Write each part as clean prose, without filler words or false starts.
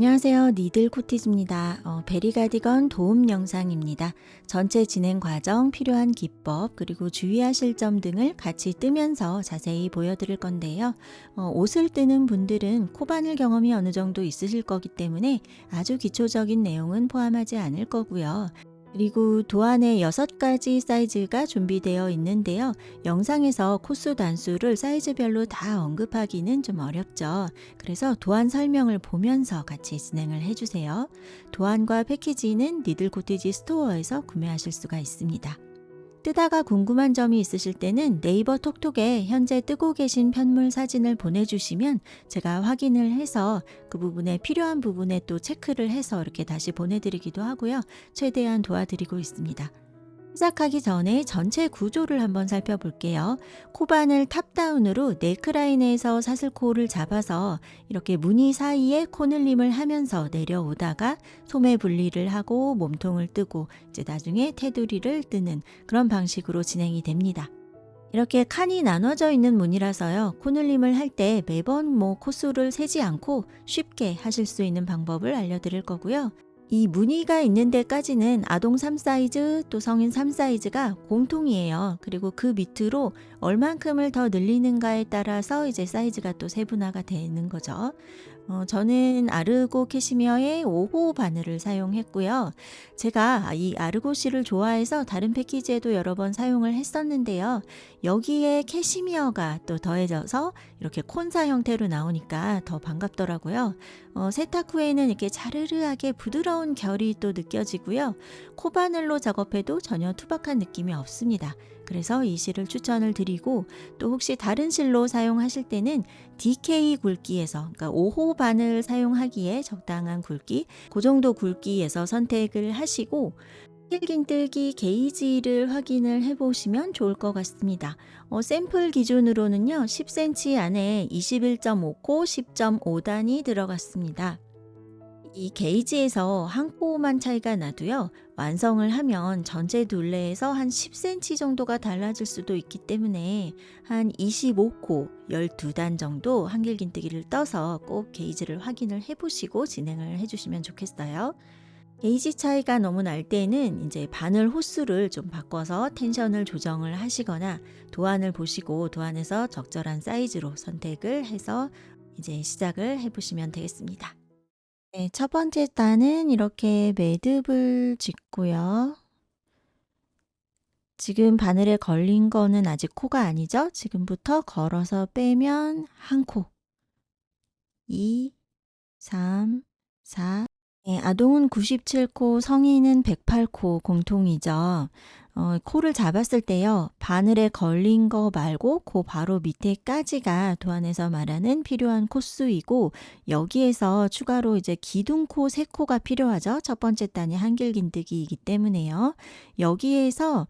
안녕하세요. 니들 코티즈입니다. 베리가디건 도움 영상입니다. 전체 진행 과정, 필요한 기법, 그리고 주의하실 점 등을 같이 뜨면서 자세히 보여드릴 건데요. 옷을 뜨는 분들은 코바늘 경험이 어느 정도 있으실 거기 때문에 아주 기초적인 내용은 포함하지 않을 거고요. 그리고 도안에 6가지 사이즈가 준비되어 있는데요. 영상에서 코수 단수를 사이즈별로 다 언급하기는 좀 어렵죠. 그래서 도안 설명을 보면서 같이 진행을 해주세요. 도안과 패키지는 니들 코티지 스토어에서 구매하실 수가 있습니다. 뜨다가 궁금한 점이 있으실 때는 네이버 톡톡에 현재 뜨고 계신 편물 사진을 보내주시면 제가 확인을 해서 그 부분에 필요한 부분에 또 체크를 해서 이렇게 다시 보내드리기도 하고요. 최대한 도와드리고 있습니다. 시작하기 전에 전체 구조를 한번 살펴볼게요. 코바늘 탑다운으로 네크라인에서 사슬코를 잡아서 이렇게 무늬 사이에 코늘림을 하면서 내려오다가 소매 분리를 하고 몸통을 뜨고 이제 나중에 테두리를 뜨는 그런 방식으로 진행이 됩니다. 이렇게 칸이 나눠져 있는 무늬라서요. 코늘림을 할 때 매번 코수를 세지 않고 쉽게 하실 수 있는 방법을 알려드릴 거고요. 이 무늬가 있는 데까지는 아동 3사이즈 또 성인 3사이즈가 공통이에요. 그리고 그 밑으로 얼만큼을 더 늘리는가에 따라서 이제 사이즈가 또 세분화가 되는 거죠. 저는 아르고 캐시미어의 5호 바늘을 사용했고요. 제가 이 아르고 실을 좋아해서 다른 패키지에도 여러 번 사용을 했었는데요. 여기에 캐시미어가 또 더해져서 이렇게 콘사 형태로 나오니까 더 반갑더라고요. 세탁 후에는 이렇게 자르르하게 부드러운 결이 또 느껴지고요. 코바늘로 작업해도 전혀 투박한 느낌이 없습니다. 그래서 이 실을 추천을 드리고, 또 혹시 다른 실로 사용하실 때는 DK 굵기에서, 그러니까 5호 바늘 사용하기에 적당한 굵기, 그 정도 굵기에서 선택을 하시고 한길긴뜨기 게이지를 확인을 해보시면 좋을 것 같습니다. 샘플 기준으로는요, 10cm 안에 21.5코, 10.5단이 들어갔습니다. 이 게이지에서 한 코만 차이가 나도요, 완성을 하면 전체 둘레에서 한 10cm 정도가 달라질 수도 있기 때문에 한 25코, 12단 정도 한길긴뜨기를 떠서 꼭 게이지를 확인을 해보시고 진행을 해주시면 좋겠어요. 게이지 차이가 너무 날 때는 이제 바늘 호수를 좀 바꿔서 텐션을 조정을 하시거나 도안을 보시고 도안에서 적절한 사이즈로 선택을 해서 이제 시작을 해보시면 되겠습니다. 네, 첫 번째 단은 이렇게 매듭을 짓고요. 지금 바늘에 걸린 거는 아직 코가 아니죠? 지금부터 걸어서 빼면 한 코, 2, 3, 4. 네, 아동은 97코, 성인은 108코 공통이죠. 코를 잡았을 때요, 바늘에 걸린 거 말고 그 바로 밑에까지가 도안에서 말하는 필요한 코수이고, 여기에서 추가로 이제 기둥코 3코가 필요하죠. 첫 번째 단이 한길긴뜨기이기 때문에요. 여기에서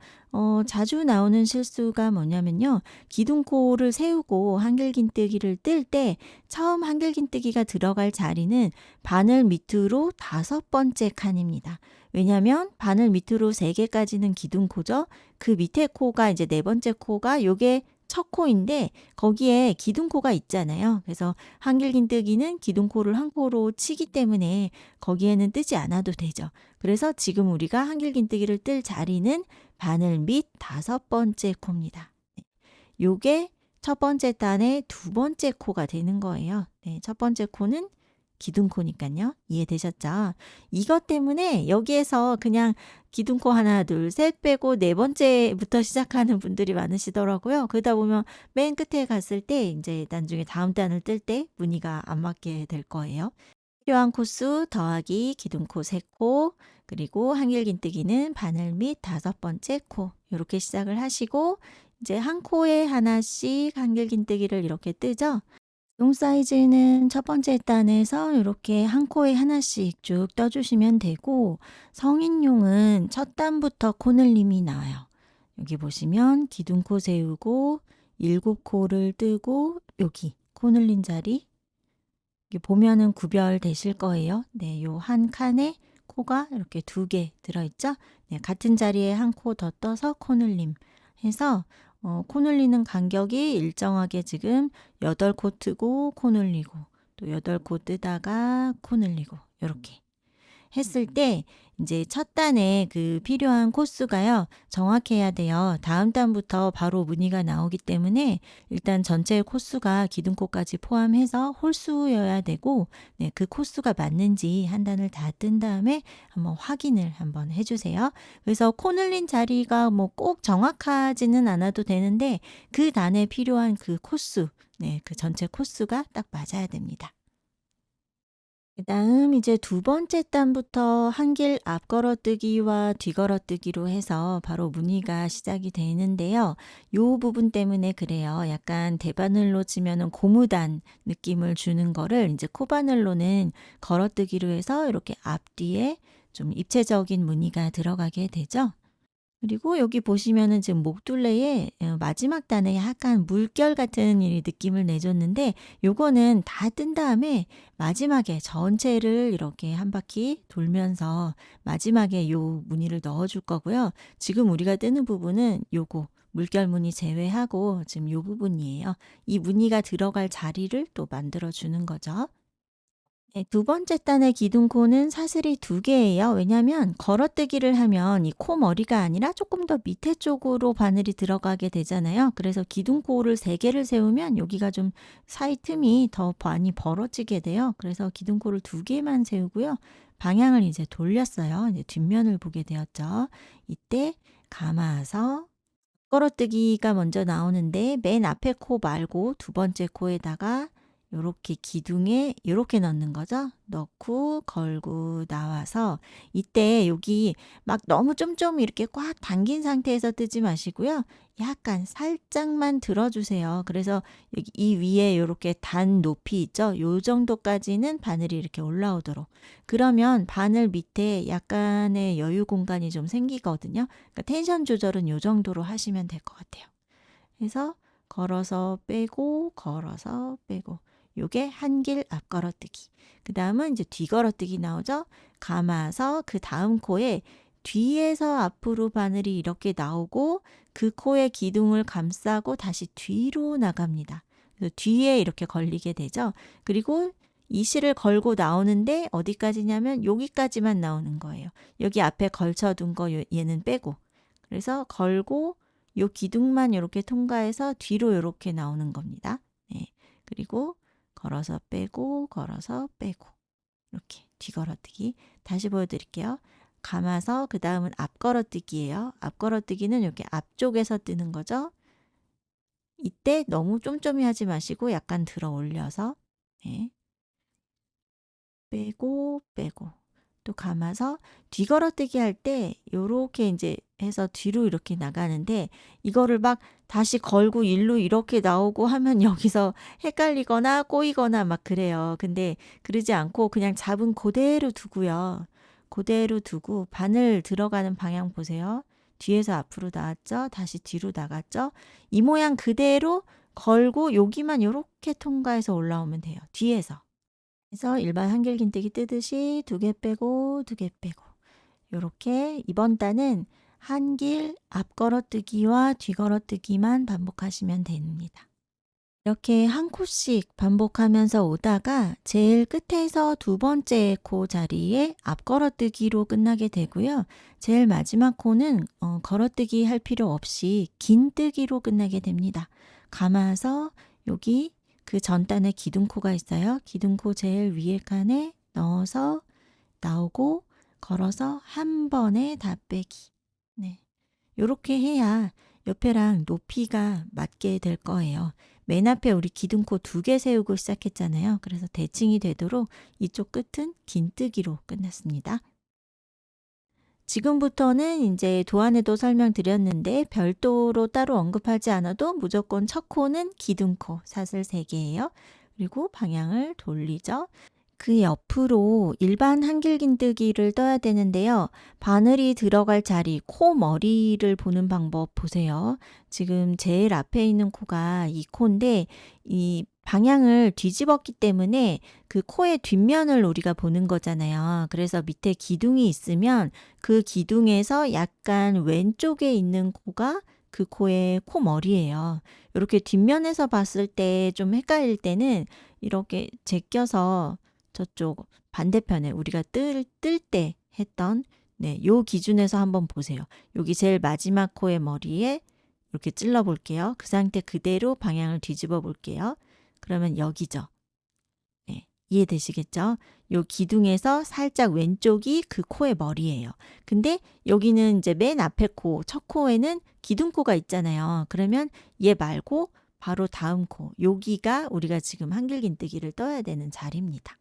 자주 나오는 실수가 뭐냐면요, 기둥코를 세우고 한길긴뜨기를 뜰 때 처음 한길긴뜨기가 들어갈 자리는 바늘 밑으로 5번째 칸입니다. 왜냐하면 바늘 밑으로 3개까지는 기둥코죠. 그 밑에 코가 이제 4번째 코가 요게 첫 코인데 거기에 기둥코가 있잖아요. 그래서 한길긴뜨기는 기둥코를 한 코로 치기 때문에 거기에는 뜨지 않아도 되죠. 그래서 지금 우리가 한길긴뜨기를 뜰 자리는 바늘 밑 5번째 코입니다. 네. 요게 첫 번째 단의 2번째 코가 되는 거예요. 네, 첫 번째 코는 기둥코니까요. 이해되셨죠? 이것 때문에 여기에서 그냥 기둥코 하나, 둘, 셋 빼고 4번째부터 시작하는 분들이 많으시더라고요. 그러다 보면 맨 끝에 갔을 때 이제 나중에 다음 단을 뜰 때 무늬가 안 맞게 될 거예요. 필요한 코수 더하기 기둥코 3코, 그리고 한길긴뜨기는 바늘 밑 5번째 코, 이렇게 시작을 하시고 이제 한 코에 하나씩 한길긴뜨기를 이렇게 뜨죠. 용 사이즈는 첫 번째 단에서 이렇게 한 코에 하나씩 쭉 떠주시면 되고, 성인용은 첫 단부터 코늘림이 나와요. 여기 보시면 기둥코 세우고 7코를 뜨고 여기 코늘린 자리 여기 보면은 구별되실 거예요. 네, 요 한 칸에 코가 이렇게 2개 들어있죠. 네, 같은 자리에 한 코 더 떠서 코늘림 해서 코 늘리는 간격이 일정하게 지금 8코 트고 코 늘리고 또 8코 뜨다가 코 늘리고 요렇게 했을 때 이제 첫 단에 그 필요한 코수가요. 정확해야 돼요. 다음 단부터 바로 무늬가 나오기 때문에 일단 전체 코수가 기둥코까지 포함해서 홀수여야 되고 네, 그 코수가 맞는지 한 단을 다 뜬 다음에 한번 확인을 한번 해주세요. 그래서 코 늘린 자리가 뭐 꼭 정확하지는 않아도 되는데 그 단에 필요한 그 코수, 네, 그 전체 코수가 딱 맞아야 됩니다. 그다음 이제 두 번째 단부터 한길 앞걸어뜨기와 뒤걸어뜨기로 해서 바로 무늬가 시작이 되는데요. 요 부분 때문에 그래요. 약간 대바늘로 치면은 고무단 느낌을 주는 거를 이제 코바늘로는 걸어뜨기로 해서 이렇게 앞뒤에 좀 입체적인 무늬가 들어가게 되죠. 그리고 여기 보시면은 지금 목둘레에 마지막 단에 약간 물결 같은 이 느낌을 내줬는데 요거는 다 뜬 다음에 마지막에 전체를 이렇게 한 바퀴 돌면서 마지막에 요 무늬를 넣어 줄 거고요. 지금 우리가 뜨는 부분은 요거 물결 무늬 제외하고 지금 요 부분이에요. 이 무늬가 들어갈 자리를 또 만들어 주는 거죠. 네, 두 번째 단의 기둥코는 사슬이 두 개예요. 왜냐하면 걸어뜨기를 하면 이 코 머리가 아니라 조금 더 밑에 쪽으로 바늘이 들어가게 되잖아요. 그래서 기둥코를 세 개를 세우면 여기가 좀 사이 틈이 더 많이 벌어지게 돼요. 그래서 기둥코를 두 개만 세우고요. 방향을 이제 돌렸어요. 이제 뒷면을 보게 되었죠. 이때 감아서 걸어뜨기가 먼저 나오는데 맨 앞에 코 말고 두 번째 코에다가 요렇게 기둥에 요렇게 넣는 거죠. 넣고 걸고 나와서 이때 여기 막 너무 쫌쫌 이렇게 꽉 당긴 상태에서 뜨지 마시고요. 약간 살짝만 들어주세요. 그래서 여기 이 위에 요렇게 단 높이 있죠. 요 정도까지는 바늘이 이렇게 올라오도록. 그러면 바늘 밑에 약간의 여유 공간이 좀 생기거든요. 그러니까 텐션 조절은 요 정도로 하시면 될 것 같아요. 그래서 걸어서 빼고 걸어서 빼고 요게 한길 앞걸어뜨기. 그 다음은 이제 뒤걸어뜨기 나오죠. 감아서 그 다음 코에 뒤에서 앞으로 바늘이 이렇게 나오고 그 코의 기둥을 감싸고 다시 뒤로 나갑니다. 그래서 뒤에 이렇게 걸리게 되죠. 그리고 이 실을 걸고 나오는데 어디까지냐면 여기까지만 나오는 거예요. 여기 앞에 걸쳐둔 거 얘는 빼고. 그래서 걸고 요 기둥만 이렇게 통과해서 뒤로 이렇게 나오는 겁니다. 네. 그리고 걸어서 빼고 걸어서 빼고 이렇게 뒤걸어뜨기 다시 보여드릴게요. 감아서 그 다음은 앞걸어뜨기예요. 앞걸어뜨기는 이렇게 앞쪽에서 뜨는 거죠. 이때 너무 쫌쫌이 하지 마시고 약간 들어 올려서 네. 빼고 빼고 또 감아서 뒤걸어뜨기 할 때 요렇게 이제 해서 뒤로 이렇게 나가는데 이거를 막 다시 걸고 일로 이렇게 나오고 하면 여기서 헷갈리거나 꼬이거나 막 그래요. 근데 그러지 않고 그냥 잡은 그대로 두고요. 그대로 두고 바늘 들어가는 방향 보세요. 뒤에서 앞으로 나왔죠? 다시 뒤로 나갔죠? 이 모양 그대로 걸고 여기만 요렇게 통과해서 올라오면 돼요. 뒤에서. 그래서 일반 한길긴뜨기 뜨듯이 두 개 빼고 두 개 빼고 요렇게 이번 단은 한길 앞걸어뜨기와 뒤걸어뜨기만 반복하시면 됩니다. 이렇게 한 코씩 반복하면서 오다가 제일 끝에서 두 번째 코 자리에 앞걸어뜨기로 끝나게 되고요. 제일 마지막 코는 걸어뜨기 할 필요 없이 긴뜨기로 끝나게 됩니다. 감아서 여기 그 전단에 기둥코가 있어요. 기둥코 제일 위에 칸에 넣어서 나오고 걸어서 한 번에 다 빼기. 네. 요렇게 해야 옆에랑 높이가 맞게 될 거예요. 맨 앞에 우리 기둥코 두 개 세우고 시작했잖아요. 그래서 대칭이 되도록 이쪽 끝은 긴뜨기로 끝났습니다. 지금부터는 이제 도안에도 설명드렸는데 별도로 따로 언급하지 않아도 무조건 첫 코는 기둥코 사슬 3개예요. 그리고 방향을 돌리죠. 그 옆으로 일반 한길긴뜨기를 떠야 되는데요. 바늘이 들어갈 자리, 코 머리를 보는 방법 보세요. 지금 제일 앞에 있는 코가 이 코인데 이 방향을 뒤집었기 때문에 그 코의 뒷면을 우리가 보는 거잖아요. 그래서 밑에 기둥이 있으면 그 기둥에서 약간 왼쪽에 있는 코가 그 코의 코 머리예요. 이렇게 뒷면에서 봤을 때 좀 헷갈릴 때는 이렇게 제껴서 저쪽 반대편에 우리가 뜰 때 했던 요 기준에서 한번 보세요. 여기 제일 마지막 코의 머리에 이렇게 찔러 볼게요. 그 상태 그대로 방향을 뒤집어 볼게요. 그러면 여기죠. 네, 이해되시겠죠? 요 기둥에서 살짝 왼쪽이 그 코의 머리예요. 근데 여기는 이제 맨 앞에 코, 첫 코에는 기둥코가 있잖아요. 그러면 얘 말고 바로 다음 코, 여기가 우리가 지금 한길긴뜨기를 떠야 되는 자리입니다.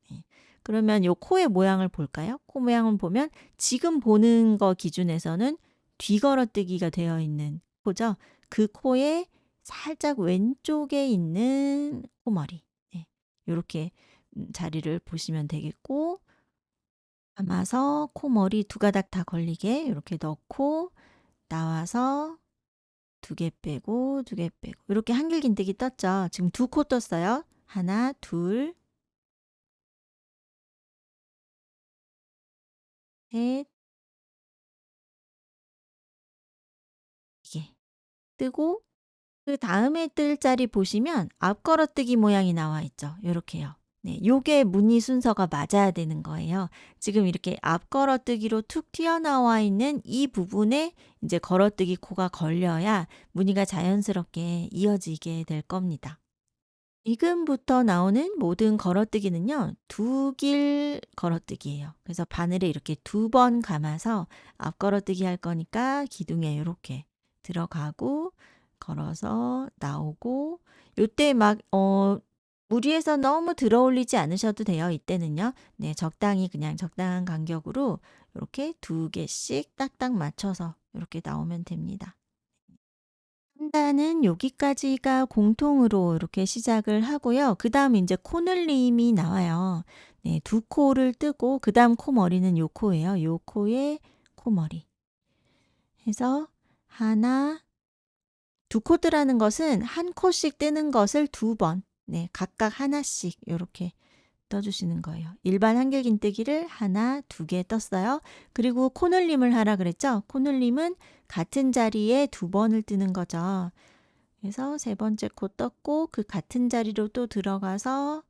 네. 그러면 요 코의 모양을 볼까요? 코 모양을 보면 지금 보는 거 기준에서는 뒤걸어뜨기가 되어 있는 코죠. 그 코의 살짝 왼쪽에 있는 코머리. 네. 요렇게 자리를 보시면 되겠고, 감아서 코머리 두 가닥 다 걸리게 이렇게 넣고 나와서 두 개 빼고 두 개 빼고 이렇게 한길긴뜨기 떴죠. 지금 두 코 떴어요. 하나, 둘, 셋, 이게 뜨고 그 다음에 뜰 자리 보시면 앞걸어뜨기 모양이 나와 있죠. 요렇게요. 네, 요게 무늬 순서가 맞아야 되는 거예요. 지금 이렇게 앞걸어뜨기로 툭 튀어나와 있는 이 부분에 이제 걸어뜨기 코가 걸려야 무늬가 자연스럽게 이어지게 될 겁니다. 지금부터 나오는 모든 걸어뜨기는요, 두 길 걸어뜨기예요. 그래서 바늘에 이렇게 두 번 감아서 앞 걸어뜨기 할 거니까 기둥에 이렇게 들어가고 걸어서 나오고 요때 막 무리해서 너무 들어 올리지 않으셔도 돼요. 이때는요. 네, 적당히 그냥 적당한 간격으로 이렇게 두 개씩 딱딱 맞춰서 이렇게 나오면 됩니다. 3단은 여기까지가 공통으로 이렇게 시작을 하고요. 그다음 이제 코늘림이 나와요. 네, 두 코를 뜨고 그다음 코머리는 요 코예요. 요 코에 코머리 해서 하나, 두 코 뜨라는 것은 한 코씩 뜨는 것을 두 번, 네, 각각 하나씩 요렇게 떠주시는 거예요. 일반 한길긴뜨기를 하나, 두 개 떴어요. 그리고 코늘림을 하라 그랬죠? 코늘림은 같은 자리에 두 번을 뜨는 거죠. 그래서 세 번째 코 떴고 그 같은 자리로 또 들어가서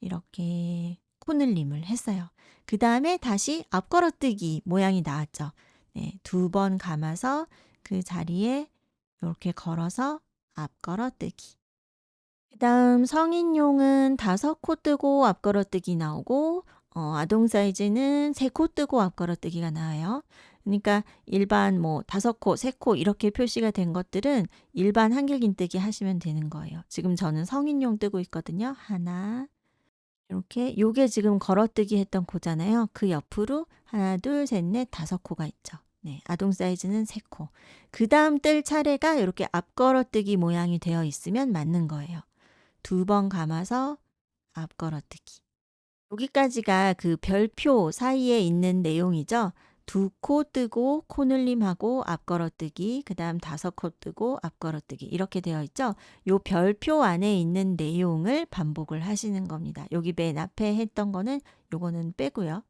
이렇게 코늘림을 했어요. 그 다음에 다시 앞걸어뜨기 모양이 나왔죠. 네, 두 번 감아서 그 자리에 이렇게 걸어서 앞걸어뜨기. 그다음 성인용은 5코 뜨고 앞걸어뜨기 나오고 아동 사이즈는 3코 뜨고 앞걸어뜨기가 나와요. 그러니까 일반 뭐 5코, 3코 이렇게 표시가 된 것들은 일반 한길긴뜨기 하시면 되는 거예요. 지금 저는 성인용 뜨고 있거든요. 하나, 이렇게 요게 지금 걸어뜨기 했던 코잖아요. 그 옆으로 하나, 둘, 셋, 넷, 5코가 있죠. 네, 아동 사이즈는 3코. 그다음 뜰 차례가 이렇게 앞걸어뜨기 모양이 되어 있으면 맞는 거예요. 두 번 감아서 앞걸어뜨기. 여기까지가 그 별표 사이에 있는 내용이죠. 두 코 뜨고 코늘림하고 앞걸어뜨기, 그 다음 5코 뜨고 앞걸어뜨기 이렇게 되어 있죠. 요 별표 안에 있는 내용을 반복을 하시는 겁니다. 여기 맨 앞에 했던 거는 요거는 빼고요.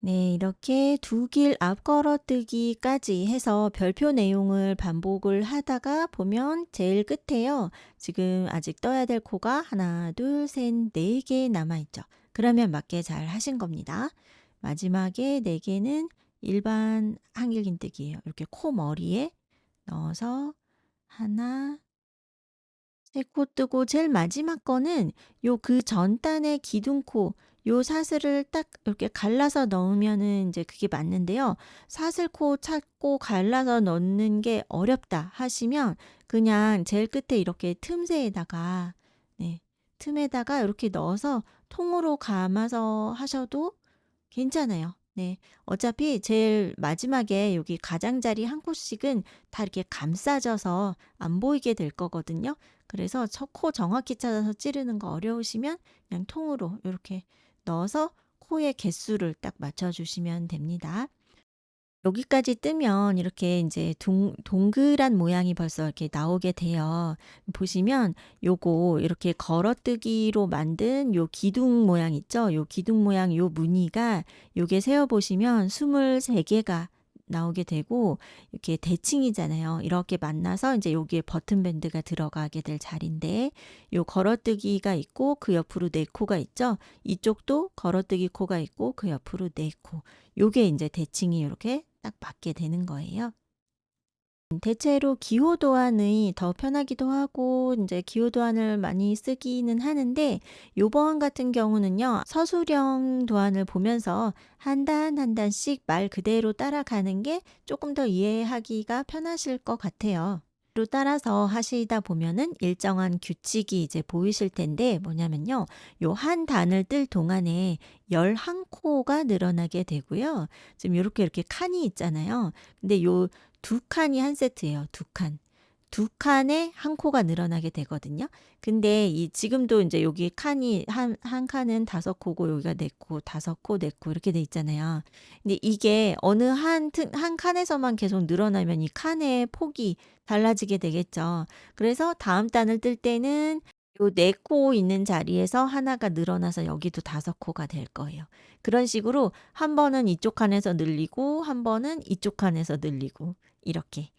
네, 이렇게 두 길 앞걸어뜨기까지 해서 별표 내용을 반복을 하다가 보면 제일 끝에요. 지금 아직 떠야 될 코가 하나, 둘, 셋, 네 개 남아있죠. 그러면 맞게 잘 하신 겁니다. 마지막에 네 개는 일반 한길긴뜨기예요. 이렇게 코 머리에 넣어서 하나, 세 코 뜨고 제일 마지막 거는 요 그 전단의 기둥코 요 사슬을 딱 이렇게 갈라서 넣으면은 이제 그게 맞는데요. 사슬코 찾고 갈라서 넣는 게 어렵다 하시면 그냥 제일 끝에 이렇게 틈새에다가 네, 틈에다가 이렇게 넣어서 통으로 감아서 하셔도 괜찮아요. 네. 어차피 제일 마지막에 여기 가장자리 한 코씩은 다 이렇게 감싸져서 안 보이게 될 거거든요. 그래서 첫 코 정확히 찾아서 찌르는 거 어려우시면 그냥 통으로 이렇게 넣어서 코의 개수를 딱 맞춰주시면 됩니다. 여기까지 뜨면 이렇게 이제 동그란 모양이 벌써 이렇게 나오게 돼요. 보시면 요거 이렇게 걸어뜨기로 만든 요 기둥 모양 있죠? 요 기둥 모양 요 무늬가 요게 세어 보시면 23개가 나오게 되고 이렇게 대칭이잖아요. 이렇게 만나서 이제 여기에 버튼 밴드가 들어가게 될 자리인데 요 걸어뜨기가 있고 그 옆으로 네 코가 있죠. 이쪽도 걸어뜨기 코가 있고 그 옆으로 네 코. 요게 이제 대칭이 이렇게 딱 맞게 되는 거예요. 대체로 기호 도안이 더 편하기도 하고 이제 기호 도안을 많이 쓰기는 하는데 요번 같은 경우는요. 서술형 도안을 보면서 한 단 한 단씩 말 그대로 따라가는 게 조금 더 이해하기가 편하실 것 같아요. 로 따라서 하시다 보면은 일정한 규칙이 이제 보이실 텐데 뭐냐면요. 요 한 단을 뜰 동안에 11 코가 늘어나게 되고요. 지금 요렇게 이렇게 칸이 있잖아요. 근데 요 두 칸이 한 세트예요, 두 칸. 두 칸에 한 코가 늘어나게 되거든요. 근데 이 지금도 인제 여기 칸이 한 칸은 5 코고 여기가 4 코, 5 코, 4코 이렇게 돼 있잖아요. 근데 이게 어느 한 칸에서만 계속 늘어나면 이 칸의 폭이 달라지게 되겠죠. 그래서 다음 단을 뜰 때는 요 4코 있는 자리에서 하나가 늘어나서 여기도 5 코가 될 거예요. 그런 식으로 한 번은 이쪽 칸에서 늘리고 한 번은 이쪽 칸에서 늘리고 이렇게.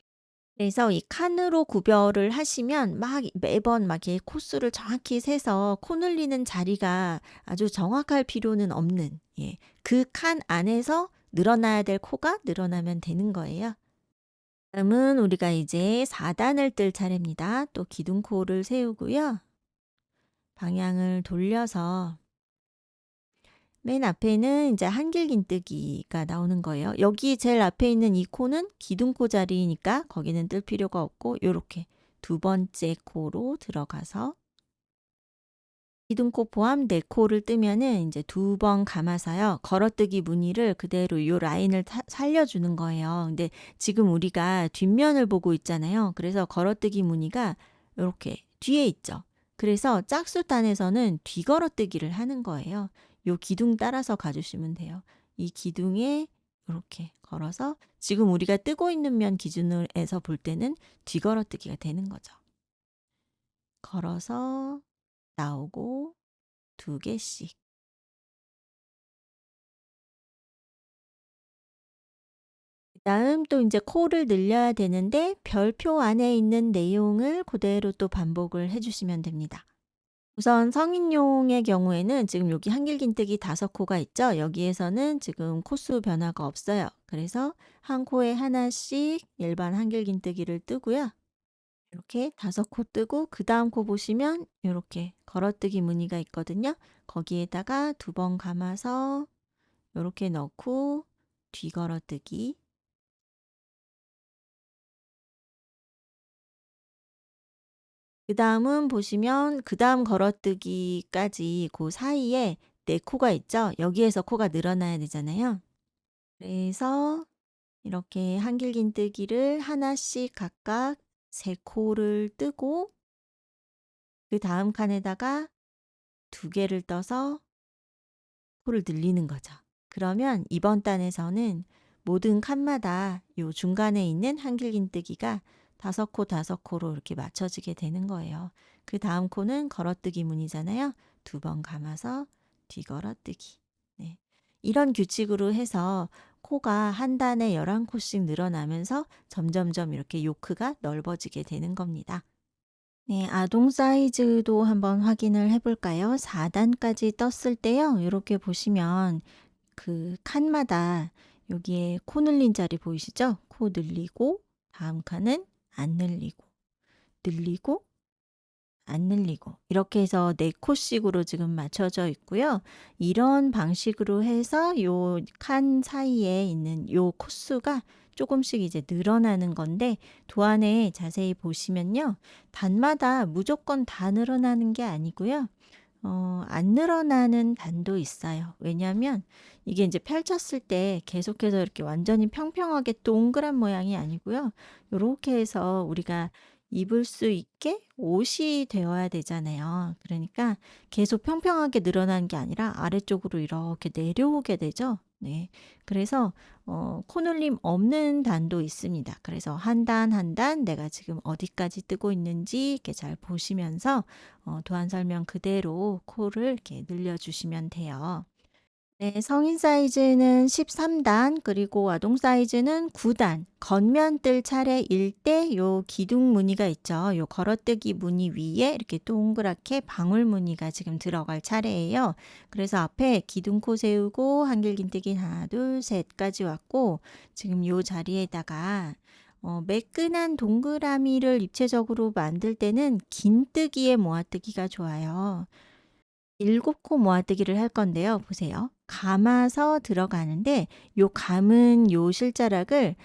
그래서 이 칸으로 구별을 하시면 막 매번 막 이렇게 코수를 정확히 세서 코 늘리는 자리가 아주 정확할 필요는 없는, 예. 그 칸 안에서 늘어나야 될 코가 늘어나면 되는 거예요. 다음은 우리가 이제 4 단을 뜰 차례입니다. 또 기둥코를 세우고요. 방향을 돌려서 맨 앞에는 이제 한길긴뜨기가 나오는 거예요. 여기 제일 앞에 있는 이 코는 기둥코 자리니까 거기는 뜰 필요가 없고 요렇게 두 번째 코로 들어가서 기둥코 포함 네 코를 뜨면은 이제 두 번 감아서요. 걸어뜨기 무늬를 그대로 요 라인을 살려주는 거예요. 근데 지금 우리가 뒷면을 보고 있잖아요. 그래서 걸어뜨기 무늬가 요렇게 뒤에 있죠. 그래서 짝수단에서는 뒤걸어뜨기를 하는 거예요. 요 기둥 따라서 가주시면 돼요. 이 기둥에 요렇게 걸어서 지금 우리가 뜨고 있는 면 기준으로 볼 때는 뒤걸어뜨기가 되는 거죠. 걸어서 나오고 두 개씩. 그다음 또 인제 코를 늘려야 되는데 별표 안에 있는 내용을 고대로 또 반복을 해 주시면 됩니다. 우선 성인용의 경우에는 지금 여기 한길긴뜨기 5 코가 있죠. 여기에서는 지금 코수 변화가 없어요. 그래서 한 코에 하나씩 일반 한길긴뜨기를 뜨고요. 이렇게 5코 뜨고 그다음 코 보시면 요렇게 걸어뜨기 무늬가 있거든요. 거기에다가 두 번 감아서 요렇게 넣고 뒤걸어뜨기. 그다음은 보시면 그다음 걸어뜨기까지 그 사이에 4 코가 있죠. 여기에서 코가 늘어나야 되잖아요. 그래서 이렇게 한길긴뜨기를 하나씩 각각 3 코를 뜨고 그다음 칸에다가 2 개를 떠서 코를 늘리는 거죠. 그러면 이번 단에서는 모든 칸마다 요 중간에 있는 한길긴뜨기가 5코, 5코로 이렇게 맞춰지게 되는 거예요. 그다음 코는 걸어뜨기 무늬잖아요. 2번 감아서 뒤걸어뜨기. 네. 이런 규칙으로 해서 코가 한 단에 11 코씩 늘어나면서 점점점 이렇게 요크가 넓어지게 되는 겁니다. 네, 아동 사이즈도 한번 확인을 해 볼까요? 4 단까지 떴을 때요. 이렇게 보시면 그 칸마다 여기에 코 늘린 자리 보이시죠? 코 늘리고 다음 칸은 안 늘리고 늘리고 안 늘리고 이렇게 해서 4 코씩으로 지금 맞춰져 있고요. 이런 방식으로 해서 요 칸 사이에 있는 요 코수가 조금씩 이제 늘어나는 건데 도안에 자세히 보시면요. 단마다 무조건 다 늘어나는 게 아니고요. 안 늘어나는 단도 있어요. 왜냐하면 이게 이제 펼쳤을 때 계속해서 이렇게 완전히 평평하게 동그란 모양이 아니고요. 요렇게 해서 우리가 입을 수 있게 옷이 되어야 되잖아요. 그러니까 계속 평평하게 늘어나는 게 아니라 아래쪽으로 이렇게 내려오게 되죠. 네. 그래서 코늘림 없는 단도 있습니다. 그래서 한 단 한 단 내가 지금 어디까지 뜨고 있는지 이렇게 잘 보시면서 도안 설명 그대로 코를 이렇게 늘려주시면 돼요. 네, 성인 사이즈는 13단, 그리고 아동 사이즈는 9단. 겉면 뜰 차례일 때 요 기둥 무늬가 있죠. 요 걸어뜨기 무늬 위에 이렇게 동그랗게 방울 무늬가 지금 들어갈 차례예요. 그래서 앞에 기둥코 세우고 한길긴뜨기 하나, 둘, 셋까지 왔고, 지금 요 자리에다가 매끈한 동그라미를 입체적으로 만들 때는 긴뜨기에 모아뜨기가 좋아요. 7코 모아뜨기를 할 건데요. 보세요. 감아서 들어가는데 요 감은 요 실자락을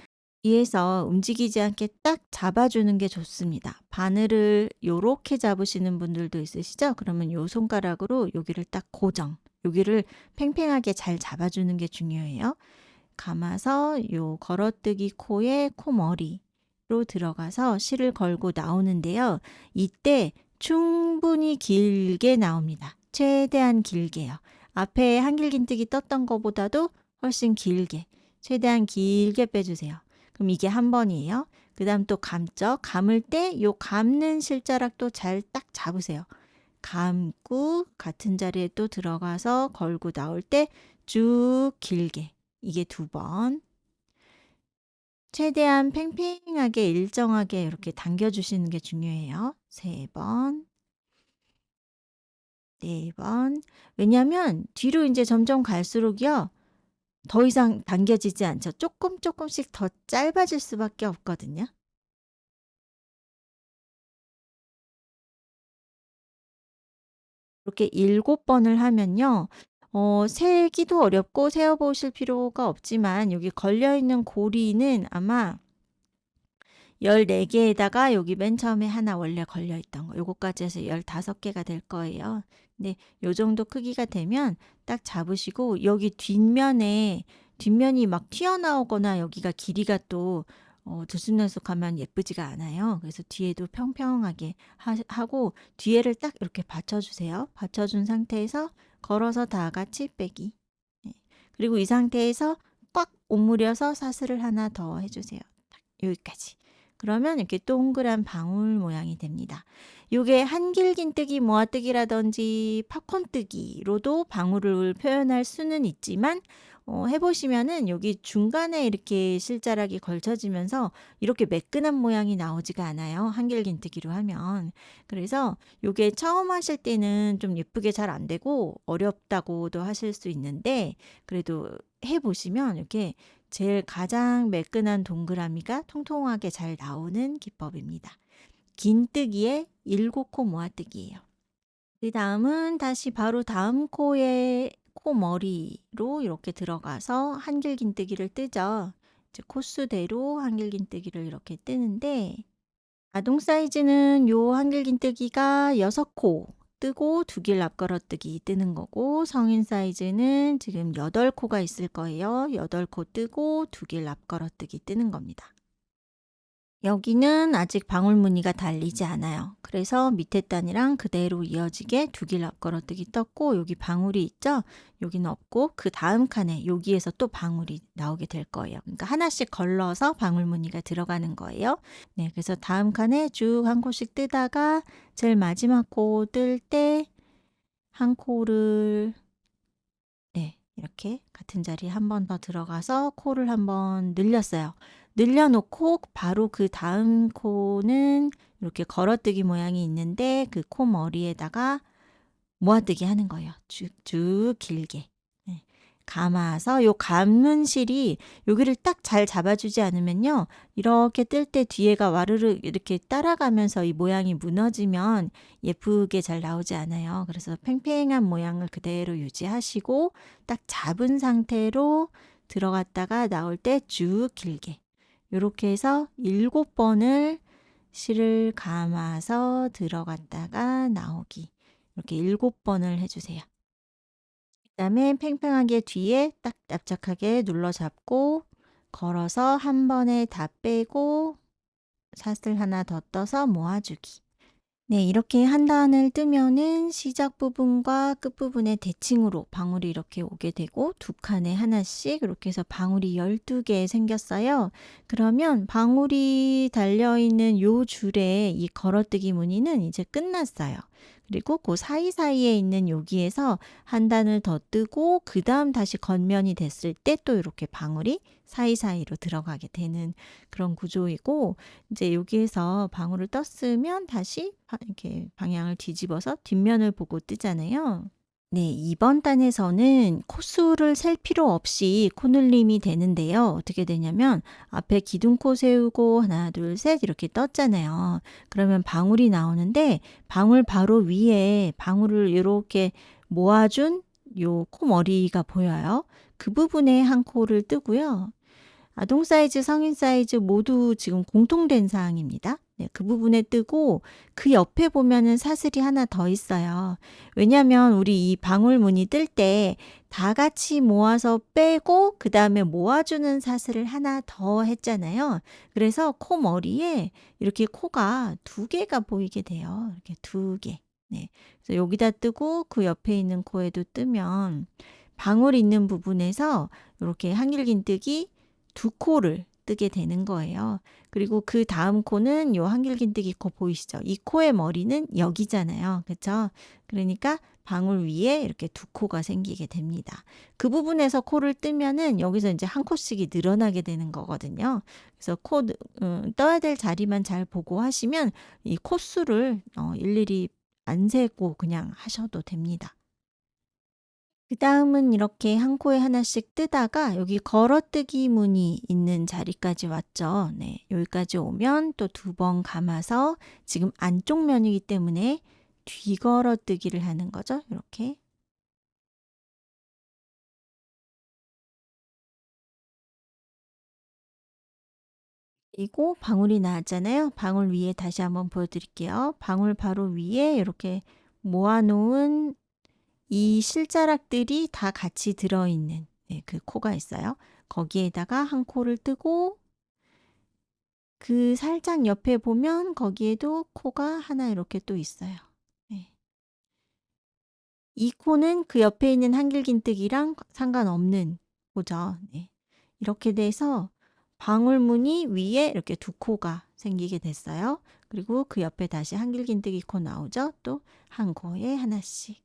위에서 움직이지 않게 딱 잡아주는 게 좋습니다. 바늘을 요렇게 잡으시는 분들도 있으시죠? 그러면 요 손가락으로 여기를 딱 고정, 여기를 팽팽하게 잘 잡아주는 게 중요해요. 감아서 요 걸어뜨기 코의 코머리로 들어가서 실을 걸고 나오는데요. 이때 충분히 길게 나옵니다. 최대한 길게요. 앞에 한길긴뜨기 떴던 것보다도 훨씬 길게, 최대한 길게 빼주세요. 그럼 이게 한 번이에요. 그 다음 또 감죠. 감을 때 요 감는 실자락도 잘 딱 잡으세요. 감고 같은 자리에 또 들어가서 걸고 나올 때 쭉 길게. 이게 2번. 최대한 팽팽하게 일정하게 이렇게 당겨주시는 게 중요해요. 3번, 4번. 왜냐면 뒤로 이제 점점 갈수록요, 더 이상 당겨지지 않죠. 조금씩 더 짧아질 수밖에 없거든요. 이렇게 7번을 하면요. 세기도 어렵고 세어보실 필요가 없지만 여기 걸려있는 고리는 아마 14개에다가 여기 맨 처음에 하나 원래 걸려있던 거 요거까지 해서 15개가 될 거예요. 근데 요 정도 크기가 되면 딱 잡으시고 여기 뒷면이 막 튀어나오거나 여기가 길이가 또 들쑥날쑥하면 예쁘지가 않아요. 그래서 뒤에도 평평하게 하고 뒤에를 딱 이렇게 받쳐주세요. 받쳐준 상태에서 걸어서 다 같이 빼기. 네. 그리고 이 상태에서 꽉 오므려서 사슬을 하나 더 해주세요. 딱 여기까지. 그러면 이렇게 동그란 방울 모양이 됩니다. 요게 한길긴뜨기, 모아뜨기라든지 팝콘뜨기로도 방울을 표현할 수는 있지만 해보시면은 여기 중간에 이렇게 실자락이 걸쳐지면서 이렇게 매끈한 모양이 나오지가 않아요. 한길긴뜨기로 하면. 그래서 요게 처음 하실 때는 좀 예쁘게 잘 안 되고 어렵다고도 하실 수 있는데 그래도 해보시면 이렇게 제일 가장 매끈한 동그라미가 통통하게 잘 나오는 기법입니다. 긴뜨기의 7코 모아뜨기예요. 그 다음은 다시 바로 다음 코의 코머리로 이렇게 들어가서 한길긴뜨기를 뜨죠. 이제 코수대로 한길긴뜨기를 이렇게 뜨는데 아동 사이즈는 요 한길긴뜨기가 6코 뜨고 2길 앞걸어뜨기 뜨는 거고 성인 사이즈는 지금 8코가 있을 거예요. 8코 뜨고 2길 앞걸어뜨기 뜨는 겁니다. 여기는 아직 방울 무늬가 달리지 않아요. 그래서 밑에 단이랑 그대로 이어지게 2길 앞걸어뜨기 떴고 여기 방울이 있죠? 여기는 없고 그 다음 칸에 여기에서 또 방울이 나오게 될 거예요. 그러니까 하나씩 걸러서 방울 무늬가 들어가는 거예요. 네, 그래서 다음 칸에 쭉 한 코씩 뜨다가 제일 마지막 코 뜰 때 한 코를 네, 이렇게 같은 자리에 한 번 더 들어가서 코를 한번 늘렸어요. 늘려놓고 바로 그 다음 코는 이렇게 걸어뜨기 모양이 있는데 그 코 머리에다가 모아뜨기 하는 거예요. 쭉쭉 길게. 네. 감아서 요 감는 실이 여기를 딱 잘 잡아주지 않으면요. 이렇게 뜰 때 뒤에가 와르르 이렇게 따라가면서 이 모양이 무너지면 예쁘게 잘 나오지 않아요. 그래서 팽팽한 모양을 그대로 유지하시고 딱 잡은 상태로 들어갔다가 나올 때 쭉 길게. 이렇게 해서 7번을 실을 감아서 들어갔다가 나오기. 이렇게 7번을 해주세요. 그 다음에 팽팽하게 뒤에 딱 납작하게 눌러 잡고 걸어서 한 번에 다 빼고 사슬 하나 더 떠서 모아주기. 네, 이렇게 한 단을 뜨면은 시작 부분과 끝 부분의 대칭으로 방울이 이렇게 오게 되고 두 칸에 하나씩 이렇게 해서 방울이 12개 생겼어요. 그러면 방울이 달려있는 요 줄에 이 걸어뜨기 무늬는 이제 끝났어요. 그리고 그 사이사이에 있는 여기에서 한 단을 더 뜨고 그다음 다시 겉면이 됐을 때 또 이렇게 방울이 사이사이로 들어가게 되는 그런 구조이고, 이제 여기에서 방울을 떴으면 다시 이렇게 방향을 뒤집어서 뒷면을 보고 뜨잖아요. 네, 이번 단에서는 코수를 셀 필요 없이 코늘림이 되는데요. 어떻게 되냐면 앞에 기둥코 세우고 하나, 둘, 셋 이렇게 떴잖아요. 그러면 방울이 나오는데 방울 바로 위에 방울을 이렇게 모아준 요 코머리가 보여요. 그 부분에 한 코를 뜨고요. 아동 사이즈, 성인 사이즈 모두 지금 공통된 사항입니다. 네, 그 부분에 뜨고 그 옆에 보면은 사슬이 하나 더 있어요. 왜냐하면 우리 이 방울무늬 뜰 때 다 같이 모아서 빼고 그 다음에 모아주는 사슬을 하나 더 했잖아요. 그래서 코 머리에 이렇게 코가 두 개가 보이게 돼요. 이렇게 두 개. 네, 그래서 여기다 뜨고 그 옆에 있는 코에도 뜨면 방울 있는 부분에서 이렇게 한길긴뜨기 두 코를 뜨게 되는 거예요. 그리고 그 다음 코는 요 한길긴뜨기 코 보이시죠? 이 코의 머리는 여기잖아요. 그렇죠? 그러니까 방울 위에 이렇게 두 코가 생기게 됩니다. 그 부분에서 코를 뜨면은 여기서 이제 한 코씩이 늘어나게 되는 거거든요. 그래서 떠야 될 자리만 잘 보고 하시면 이 코수를 일일이 안 세고 그냥 하셔도 됩니다. 그다음은 이렇게 한 코에 하나씩 뜨다가 여기 걸어뜨기 무늬 있는 자리까지 왔죠. 네, 여기까지 오면 또 두 번 감아서 지금 안쪽 면이기 때문에 뒤걸어뜨기를 하는 거죠. 이렇게. 그리고 방울이 나왔잖아요. 방울 위에 다시 한번 보여드릴게요. 방울 바로 위에 이렇게 모아놓은 이 실자락들이 다 같이 들어있는, 네, 그 코가 있어요. 거기에다가 한 코를 뜨고 그 살짝 옆에 보면 거기에도 코가 하나 이렇게 또 있어요. 네. 이 코는 그 옆에 있는 한길긴뜨기랑 상관없는 코죠. 네. 이렇게 돼서 방울무늬 위에 이렇게 두 코가 생기게 됐어요. 그리고 그 옆에 다시 한길긴뜨기 코 나오죠. 또 한 코에 하나씩.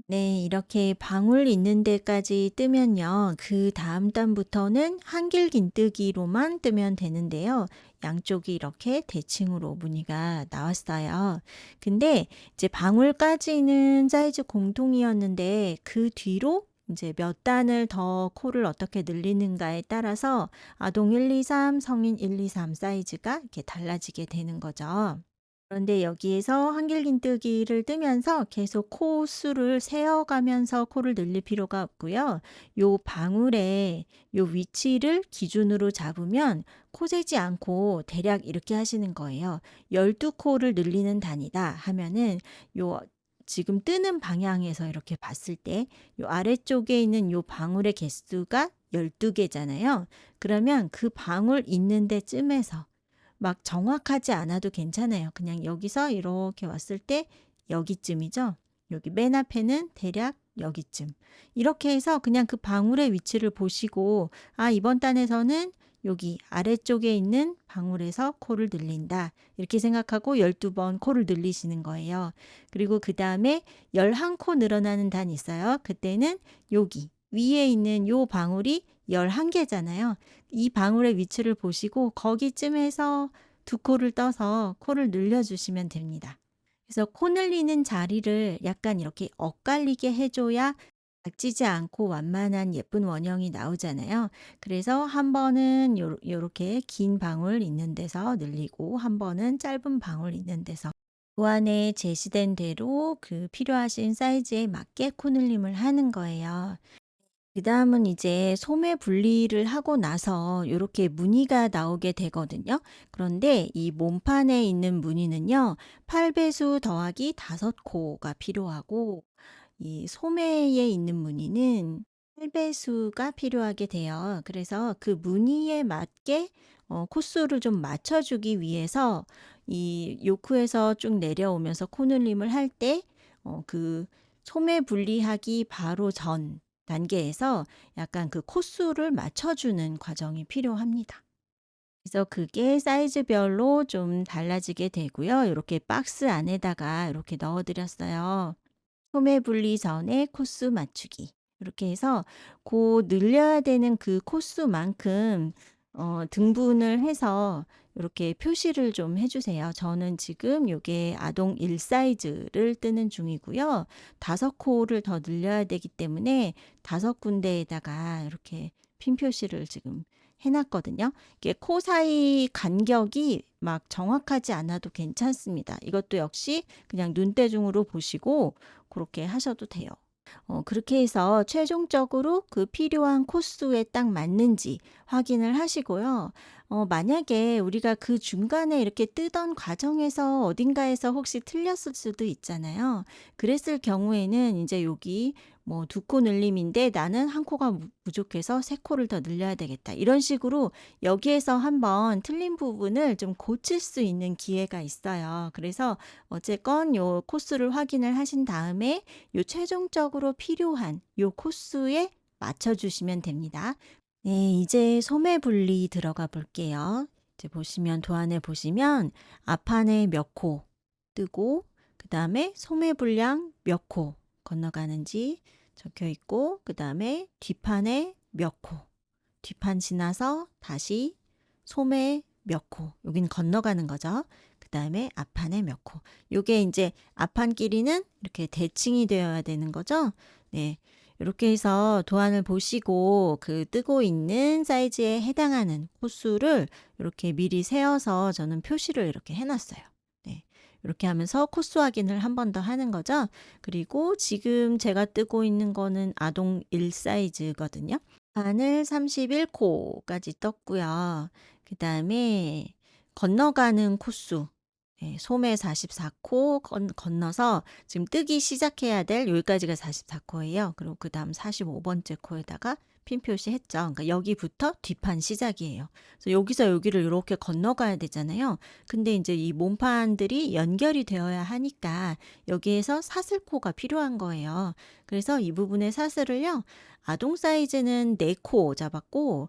네, 이렇게 방울 있는 데까지 뜨면요. 그 다음 단부터는 한길긴뜨기로만 뜨면 되는데요. 양쪽이 이렇게 대칭으로 무늬가 나왔어요. 근데 이제 방울까지는 사이즈 공통이었는데 그 뒤로 이제 몇 단을 더 코를 어떻게 늘리는가에 따라서 아동 1, 2, 3, 성인 1, 2, 3 사이즈가 이렇게 달라지게 되는 거죠. 그런데 여기에서 한길긴뜨기를 뜨면서 계속 코 수를 세어가면서 코를 늘릴 필요가 없고요. 요 방울의 요 위치를 기준으로 잡으면 코 세지 않고 대략 이렇게 하시는 거예요. 12코를 늘리는 단위다 하면은 요 지금 뜨는 방향에서 이렇게 봤을 때 요 아래쪽에 있는 요 방울의 개수가 12개잖아요. 그러면 그 방울 있는 데쯤에서 막 정확하지 않아도 괜찮아요. 그냥 여기서 이렇게 왔을 때 여기쯤이죠. 여기 맨 앞에는 대략 여기쯤. 이렇게 해서 그냥 그 방울의 위치를 보시고, 아, 이번 단에서는 여기 아래쪽에 있는 방울에서 코를 늘린다. 이렇게 생각하고 12번 코를 늘리시는 거예요. 그리고 그 다음에 11코 늘어나는 단이 있어요. 그때는 여기 위에 있는 요 방울이 11개잖아요. 이 방울의 위치를 보시고 거기쯤에서 두 코를 떠서 코를 늘려주시면 됩니다. 그래서 코 늘리는 자리를 약간 이렇게 엇갈리게 해줘야 각지지 않고 완만한 예쁜 원형이 나오잖아요. 그래서 한 번은 요렇게 긴 방울 있는 데서 늘리고 한 번은 짧은 방울 있는 데서 그 안에 제시된 대로 그 필요하신 사이즈에 맞게 코 늘림을 하는 거예요. 그다음은 이제 소매 분리를 하고 나서 요렇게 무늬가 나오게 되거든요. 그런데 이 몸판에 있는 무늬는요. 8배수 더하기 5코가 필요하고 이 소매에 있는 무늬는 8배수가 필요하게 돼요. 그래서 그 무늬에 맞게 코수를 좀 맞춰주기 위해서 이 요크에서 쭉 내려오면서 코늘림을 할 때 그 소매 분리하기 바로 전 단계에서 약간 그 코수를 맞춰주는 과정이 필요합니다. 그래서 그게 사이즈별로 좀 달라지게 되고요. 이렇게 박스 안에다가 이렇게 넣어 드렸어요. 소매 분리 전에 코스 맞추기. 이렇게 해서 늘려야 되는 그 코스만큼 등분을 해서 이렇게 표시를 좀 해 주세요. 저는 지금 요게 아동 1 사이즈를 뜨는 중이고요. 5 코를 더 늘려야 되기 때문에 5 군데에다가 이렇게 핀 표시를 지금 해 놨거든요. 이게 코 사이 간격이 막 정확하지 않아도 괜찮습니다. 이것도 역시 그냥 눈대중으로 보시고 그렇게 하셔도 돼요. 그렇게 해서 최종적으로 그 필요한 코스에 딱 맞는지 확인을 하시고요. 만약에 우리가 그 중간에 이렇게 뜨던 과정에서 어딘가에서 혹시 틀렸을 수도 있잖아요. 그랬을 경우에는 이제 여기 뭐 2코 늘림인데 '나는 1 코가 부족해서 3 코를 더 늘려야 되겠다.' 이런 식으로 여기에서 한번 틀린 부분을 좀 고칠 수 있는 기회가 있어요. 그래서 어쨌건 요 코스를 확인을 하신 다음에 요 최종적으로 필요한 요 코스에 맞춰 주시면 됩니다. 네, 이제 소매 분리 들어가 볼게요. 이제 보시면 도안에 보시면 앞판에 몇 코 뜨고 그다음에 소매 분량 몇 코 건너가는지 적혀 있고 그다음에 뒷판에 몇 코, 뒷판 지나서 다시 소매 몇 코, 여긴 건너가는 거죠. 그다음에 앞판에 몇 코. 요게 이제 앞판끼리는 이렇게 대칭이 되어야 되는 거죠. 네. 이렇게 해서 도안을 보시고 그 뜨고 있는 사이즈에 해당하는 코수를 이렇게 미리 세어서 저는 표시를 이렇게 해 놨어요. 네. 이렇게 하면서 코스 확인을 한 번 더 하는 거죠. 그리고 지금 제가 뜨고 있는 거는 아동 1 사이즈거든요. 바늘 31 코까지 떴고요. 그다음에 건너가는 코수, 예, 소매 44코 건너서 지금 뜨기 시작해야 될 여기까지가 44 코예요. 그리고 그다음 45 번째 코에다가 핀 표시했죠. 그러니까 여기부터 뒷판 시작이에요. 그래서 여기서 여기를 요렇게 건너가야 되잖아요. 근데 인제 이 몸판들이 연결이 되어야 하니까 여기에서 사슬코가 필요한 거예요. 그래서 이 부분의 사슬을요. 아동 사이즈는 4코 잡았고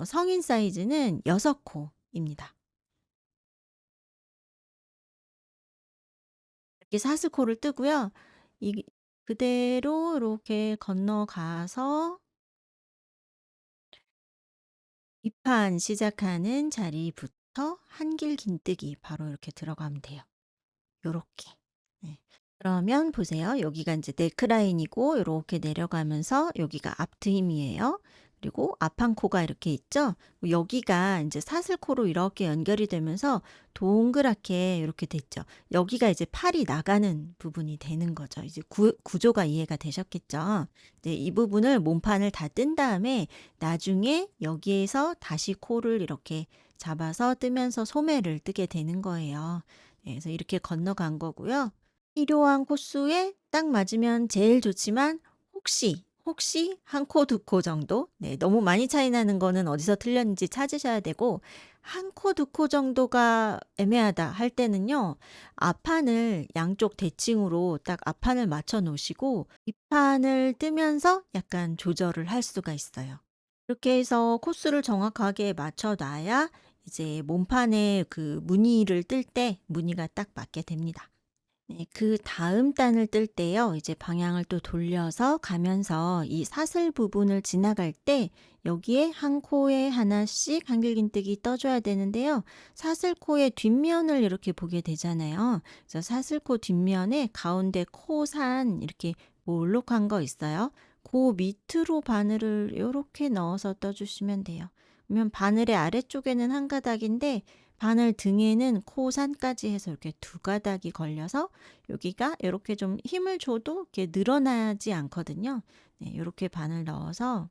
성인 사이즈는 6 코입니다. 이렇게 사슬코를 뜨고요. 이 그대로 이렇게 건너가서 뒷판 시작하는 자리부터 한길 긴뜨기 바로 이렇게 들어가면 돼요. 요렇게. 네. 그러면 보세요. 여기가 인제 네크라인이고 요렇게 내려가면서 여기가 앞트임이에요. 그리고 앞판 코가 이렇게 있죠. 여기가 인제 사슬코로 이렇게 연결이 되면서 동그랗게 요렇게 됐죠. 여기가 이제 팔이 나가는 부분이 되는 거죠. 이제 구조가 이해가 되셨겠죠? 네, 이 부분을 몸판을 다 뜬 다음에 나중에 여기에서 다시 코를 이렇게 잡아서 뜨면서 소매를 뜨게 되는 거예요. 네, 그래서 이렇게 건너간 거고요. 필요한 코수에 딱 맞으면 제일 좋지만 혹시 한 코, 2코 정도, 네, 너무 많이 차이 나는 거는 어디서 틀렸는지 찾으셔야 되고 한 코, 2코 정도가 애매하다 할 때는요. 앞판을 양쪽 대칭으로 딱 앞판을 맞춰 놓으시고 뒷판을 뜨면서 약간 조절을 할 수가 있어요. 이렇게 해서 코스를 정확하게 맞춰 놔야 이제 몸판에 그 무늬를 뜰 때 무늬가 딱 맞게 됩니다. 네, 그다음 단을 뜰 때요. 이제 방향을 또 돌려서 가면서 이 사슬 부분을 지나갈 때 여기에 한 코에 하나씩 한길긴뜨기 떠 줘야 되는데요. 사슬코의 뒷면을 이렇게 보게 되잖아요. 그래서 사슬코 뒷면에 가운데 코산 이렇게 볼록한 거 있어요. 그 밑으로 바늘을 요렇게 넣어서 떠 주시면 돼요. 그러면 바늘의 아래쪽에는 한 가닥인데 바늘 등에는 코산까지 해서 이렇게 2 가닥이 걸려서 여기가 요렇게 좀 힘을 줘도 이렇게 늘어나지 않거든요. 네, 요렇게 바늘 넣어서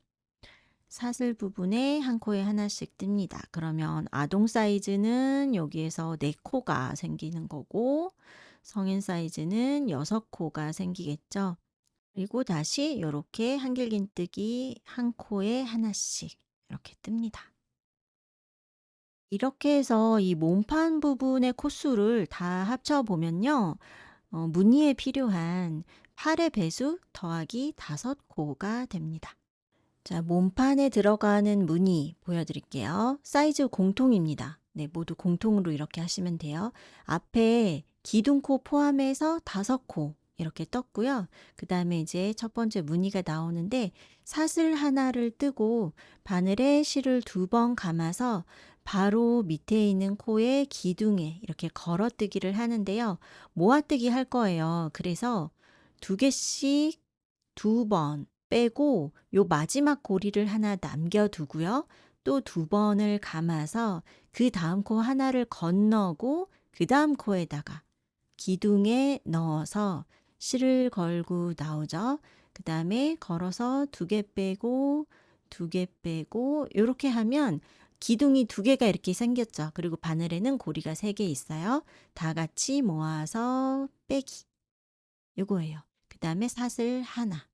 사슬 부분에 한 코에 하나씩 뜹니다. 그러면 아동 사이즈는 여기에서 4 코가 생기는 거고 성인 사이즈는 6 코가 생기겠죠. 그리고 다시 요렇게 한길긴뜨기 한 코에 하나씩 이렇게 뜹니다. 이렇게 해서 이 몸판 부분의 코수를 다 합쳐 보면요. 무늬에 필요한 8의 배수 더하기 5 코가 됩니다. 자, 몸판에 들어가는 무늬 보여드릴게요. 사이즈 공통입니다. 네, 모두 공통으로 이렇게 하시면 돼요. 앞에 기둥코 포함해서 5코 이렇게 떴고요. 그 다음에 이제 첫 번째 무늬가 나오는데 사슬 하나를 뜨고 바늘에 실을 2번 감아서 바로 밑에 있는 코의 기둥에 이렇게 걸어뜨기를 하는데요. 모아뜨기 할 거예요. 그래서 2개씩 2번 빼고 요 마지막 고리를 하나 남겨두고요. 또 2번을 감아서 그 다음 코 하나를 건너고 그 다음 코에다가 기둥에 넣어서 실을 걸고 나오죠. 그 다음에 걸어서 2개 빼고 2개 빼고 이렇게 하면 기둥이 2개가 이렇게 생겼죠. 그리고 바늘에는 고리가 3개 있어요. 다 같이 모아서 빼기. 요거예요. 그 다음에 사슬 하나.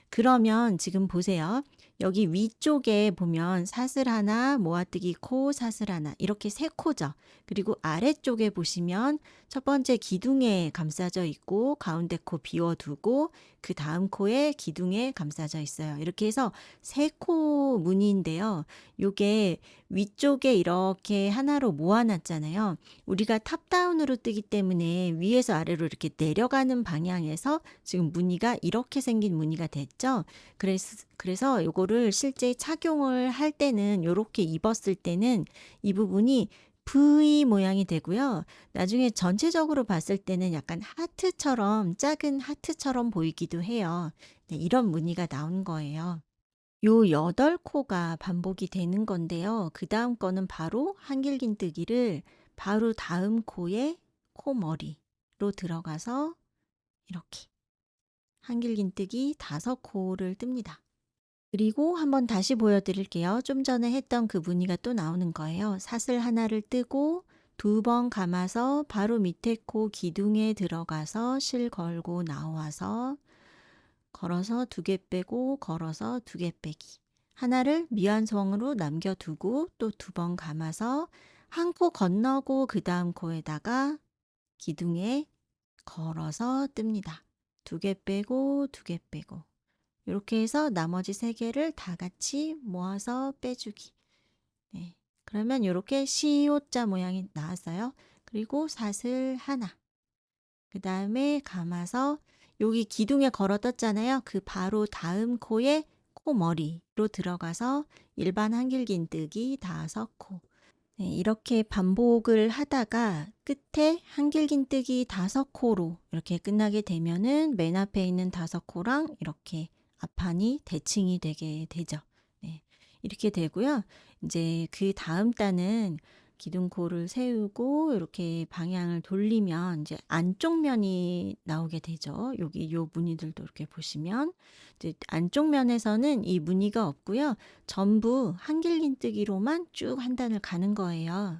그러면 지금 보세요. 여기 위쪽에 보면 사슬 하나, 모아뜨기 코, 사슬 하나 이렇게 3코죠. 그리고 아래쪽에 보시면 첫 번째 기둥에 감싸져 있고 가운데 코 비워두고 그 다음 코에 기둥에 감싸져 있어요. 이렇게 해서 3코 무늬인데요. 요게 위쪽에 이렇게 하나로 모아놨잖아요. 우리가 탑다운으로 뜨기 때문에 위에서 아래로 이렇게 내려가는 방향에서 지금 무늬가 이렇게 생긴 무늬가 됐죠. 그래서 요거를 실제 착용을 할 때는 요렇게 입었을 때는 이 부분이 V 모양이 되고요. 나중에 전체적으로 봤을 때는 약간 하트처럼 작은 하트처럼 보이기도 해요. 네, 이런 무늬가 나온 거예요. 요 8코가 반복이 되는 건데요. 그 다음 거는 바로 한길긴뜨기를 바로 다음 코에 코머리로 들어가서 이렇게 한길긴뜨기 5코를 뜹니다. 그리고 한번 다시 보여드릴게요. 좀 전에 했던 그 무늬가 또 나오는 거예요. 사슬 하나를 뜨고 2번 감아서 바로 밑에 코 기둥에 들어가서 실 걸고 나와서 걸어서 2개 빼고 걸어서 2개 빼기. 하나를 미완성으로 남겨두고 또 2번 감아서 한 코 건너고 그 다음 코에다가 기둥에 걸어서 뜹니다. 2개 빼고 2개 빼고 이렇게 해서 나머지 3개를 다 같이 모아서 빼주기. 네. 그러면 이렇게 시옷자 모양이 나왔어요. 그리고 사슬 하나. 그 다음에 감아서 여기 기둥에 걸어 떴잖아요. 그 바로 다음 코에 코머리로 들어가서 일반 한길긴뜨기 5코. 네, 이렇게 반복을 하다가 끝에 한길긴뜨기 5코로 이렇게 끝나게 되면은 맨 앞에 있는 5코랑 이렇게 앞판이 대칭이 되게 되죠. 네, 이렇게 되고요. 이제 그 다음 단은 기둥코를 세우고 이렇게 방향을 돌리면 이제 안쪽 면이 나오게 되죠. 여기 요 무늬들도 이렇게 보시면 이제 안쪽 면에서는 이 무늬가 없고요. 전부 한길긴뜨기로만 쭉 한 단을 가는 거예요.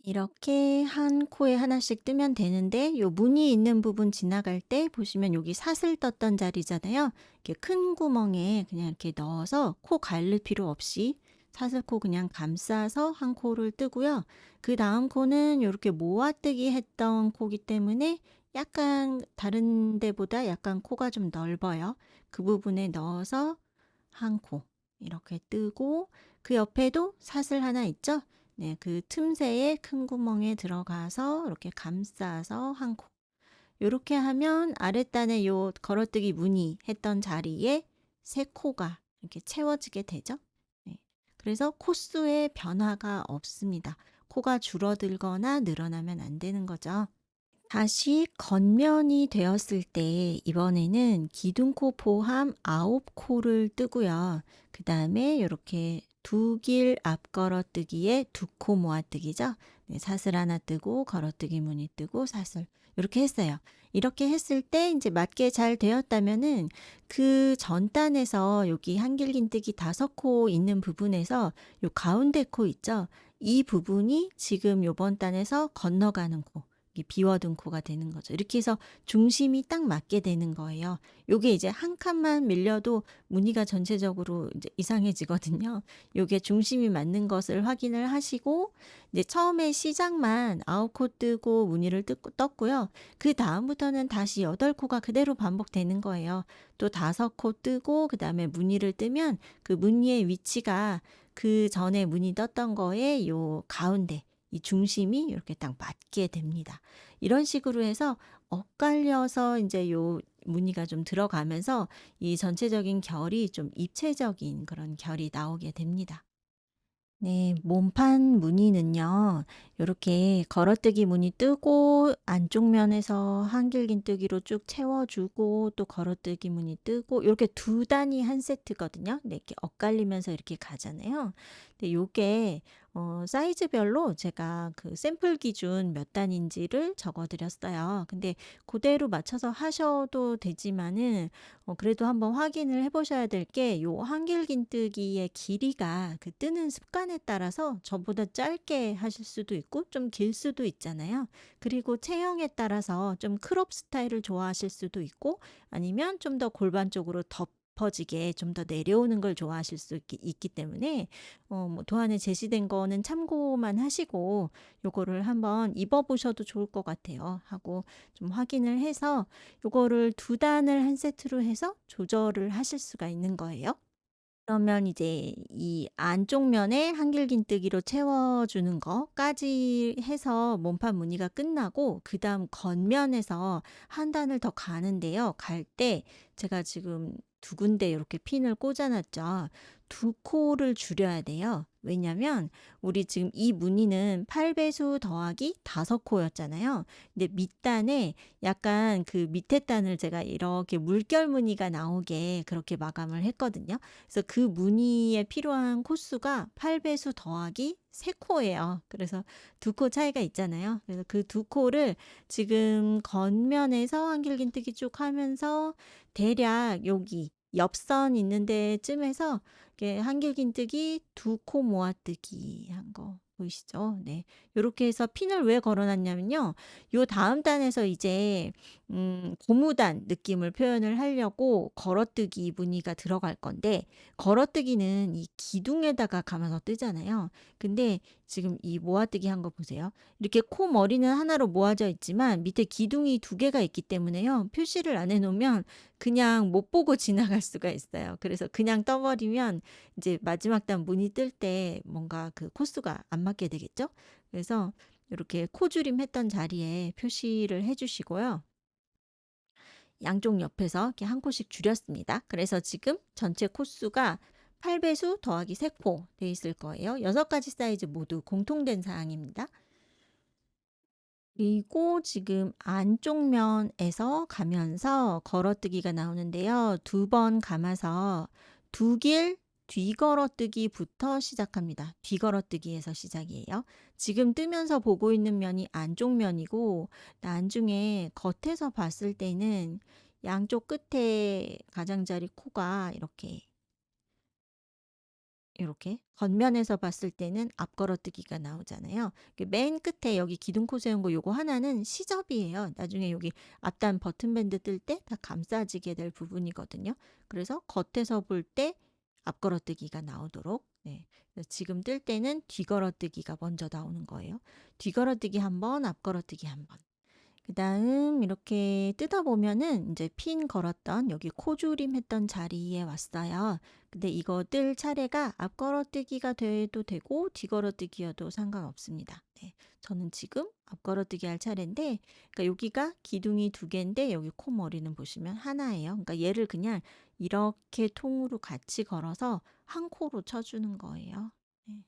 이렇게 한 코에 하나씩 뜨면 되는데 요 무늬 있는 부분 지나갈 때 보시면 여기 사슬 떴던 자리잖아요. 이렇게 큰 구멍에 그냥 이렇게 넣어서 코 가를 필요 없이 사슬코 그냥 감싸서 한 코를 뜨고요. 그 다음 코는 이렇게 모아뜨기 했던 코기 때문에 약간 다른 데보다 약간 코가 좀 넓어요. 그 부분에 넣어서 한 코 이렇게 뜨고 그 옆에도 사슬 하나 있죠? 네, 그 틈새에 큰 구멍에 들어가서 이렇게 감싸서 한 코. 요렇게 하면 아랫단에 요 걸어뜨기 무늬 했던 자리에 3코가 이렇게 채워지게 되죠. 네. 그래서 코수의 변화가 없습니다. 코가 줄어들거나 늘어나면 안 되는 거죠. 다시 겉면이 되었을 때 이번에는 기둥코 포함 9코를 뜨고요. 그 다음에 이렇게 2길 앞걸어뜨기에 2코 모아뜨기죠. 네, 사슬 하나 뜨고 걸어뜨기 무늬 뜨고 사슬 이렇게 했어요. 이렇게 했을 때 이제 맞게 잘 되었다면은 그 전단에서 여기 한길긴뜨기 5코 있는 부분에서 요 가운데 코 있죠. 이 부분이 지금 요번 단에서 건너가는 코. 이 비워둔 코가 되는 거죠. 이렇게 해서 중심이 딱 맞게 되는 거예요. 요게 이제 한 칸만 밀려도 무늬가 전체적으로 이제 이상해지거든요. 요게 중심이 맞는 것을 확인을 하시고 이제 처음에 시작만 9코 뜨고 무늬를 떴고요. 그다음부터는 다시 8코가 그대로 반복되는 거예요. 또 5코 뜨고 그다음에 무늬를 뜨면 그 무늬의 위치가 그전에 무늬 떴던 거에 요 가운데 이 중심이 이렇게 딱 맞게 됩니다. 이런 식으로 해서 엇갈려서 인제 요 무늬가 좀 들어가면서 이 전체적인 결이 좀 입체적인 그런 결이 나오게 됩니다. 네. 몸판 무늬는요. 요렇게 걸어뜨기 무늬 뜨고 안쪽 면에서 한길긴뜨기로 쭉 채워 주고 또 걸어뜨기 무늬 뜨고 요렇게 두 단이 한 세트거든요. 네 이렇게 엇갈리면서 이렇게 가잖아요. 근데 요게 사이즈별로 제가 그 샘플 기준 몇 단인지를 적어 드렸어요. 근데 고대로 맞춰서 하셔도 되지만은 그래도 한번 확인을 해 보셔야 될 게 요 한길긴뜨기의 길이가 그 뜨는 습관에 따라서 저보다 짧게 하실 수도 있고 좀 길 수도 있잖아요. 그리고 체형에 따라서 좀 크롭 스타일을 좋아하실 수도 있고 아니면 좀 더 골반 쪽으로 덮어지게 좀 더 내려오는 걸 좋아하실 수 있기 때문에 뭐 도안에 제시된 거는 참고만 하시고 요거를 한번 입어 보셔도 좋을 것 같아요. 하고 좀 확인을 해서 요거를 두 단을 한 세트로 해서 조절을 하실 수가 있는 거예요. 그러면 이제 이 안쪽 면에 한길긴뜨기로 채워주는 거까지 해서 몸판 무늬가 끝나고 그다음 겉면에서 한 단을 더 가는데요. 갈 때 제가 지금 두 군데 이렇게 핀을 꽂아 놨죠. 두 코를 줄여야 돼요. 왜냐면 우리 지금 이 무늬는 8배수 더하기 5코였잖아요. 근데 밑단에 약간 그 밑에 단을 제가 이렇게 물결 무늬가 나오게 그렇게 마감을 했거든요. 그래서 그 무늬에 필요한 코수가 8배수 더하기 3코예요. 그래서 2코 차이가 있잖아요. 그래서 그 2코를 지금 겉면에서 한길긴뜨기 쭉 하면서 대략 여기 옆선 있는 데쯤에서 이렇게 한길긴뜨기 2코 모아뜨기 한 거 보이시죠? 네. 요렇게 해서 핀을 왜 걸어 놨냐면요. 요 다음 단에서 이제 고무단 느낌을 표현을 하려고 걸어뜨기 무늬가 들어갈 건데 걸어뜨기는 이 기둥에다가 감아서 뜨잖아요. 근데 지금 이 모아뜨기 한 거 보세요. 이렇게 코 머리는 하나로 모아져 있지만 밑에 기둥이 두 개가 있기 때문에요. 표시를 안 해 놓으면 그냥 못 보고 지나갈 수가 있어요. 그래서 그냥 떠 버리면 이제 마지막 단 무늬 뜰 때 뭔가 그 코스가 안 맞게 되겠죠? 그래서 요렇게 코줄임 했던 자리에 표시를 해 주시고요. 양쪽 옆에서 이렇게 한 코씩 줄였습니다. 그래서 지금 전체 코수가 8배수 더하기 3코 돼 있을 거예요. 6가지 사이즈 모두 공통된 사항입니다. 그리고 지금 안쪽 면에서 가면서 걸어뜨기가 나오는데요. 두 번 감아서 두 길 뒤걸어뜨기부터 시작합니다. 뒤걸어뜨기에서 시작이에요. 지금 뜨면서 보고 있는 면이 안쪽 면이고 나중에 겉에서 봤을 때는 양쪽 끝에 가장자리 코가 이렇게 겉면에서 봤을 때는 앞걸어뜨기가 나오잖아요. 맨 끝에 여기 기둥코 세운 거 요거 하나는 시접이에요. 나중에 여기 앞단 버튼밴드 뜰 때 다 감싸지게 될 부분이거든요. 그래서 겉에서 볼 때 앞걸어뜨기가 나오도록 네. 그래서 지금 뜰 때는 뒤걸어뜨기가 먼저 나오는 거예요. 뒤걸어뜨기 한 번, 앞걸어뜨기 한 번. 그다음 이렇게 뜯어 보면은 이제 핀 걸었던 여기 코줄임 했던 자리에 왔어요. 근데 이거 뜰 차례가 앞걸어뜨기가 돼도 되고 뒤걸어뜨기여도 상관없습니다. 네. 저는 지금 앞걸어뜨기 할 차례인데 그러니까 여기가 기둥이 두 개인데 여기 코머리는 보시면 하나예요. 그러니까 얘를 그냥 이렇게 통으로 같이 걸어서 한 코로 쳐 주는 거예요. 네.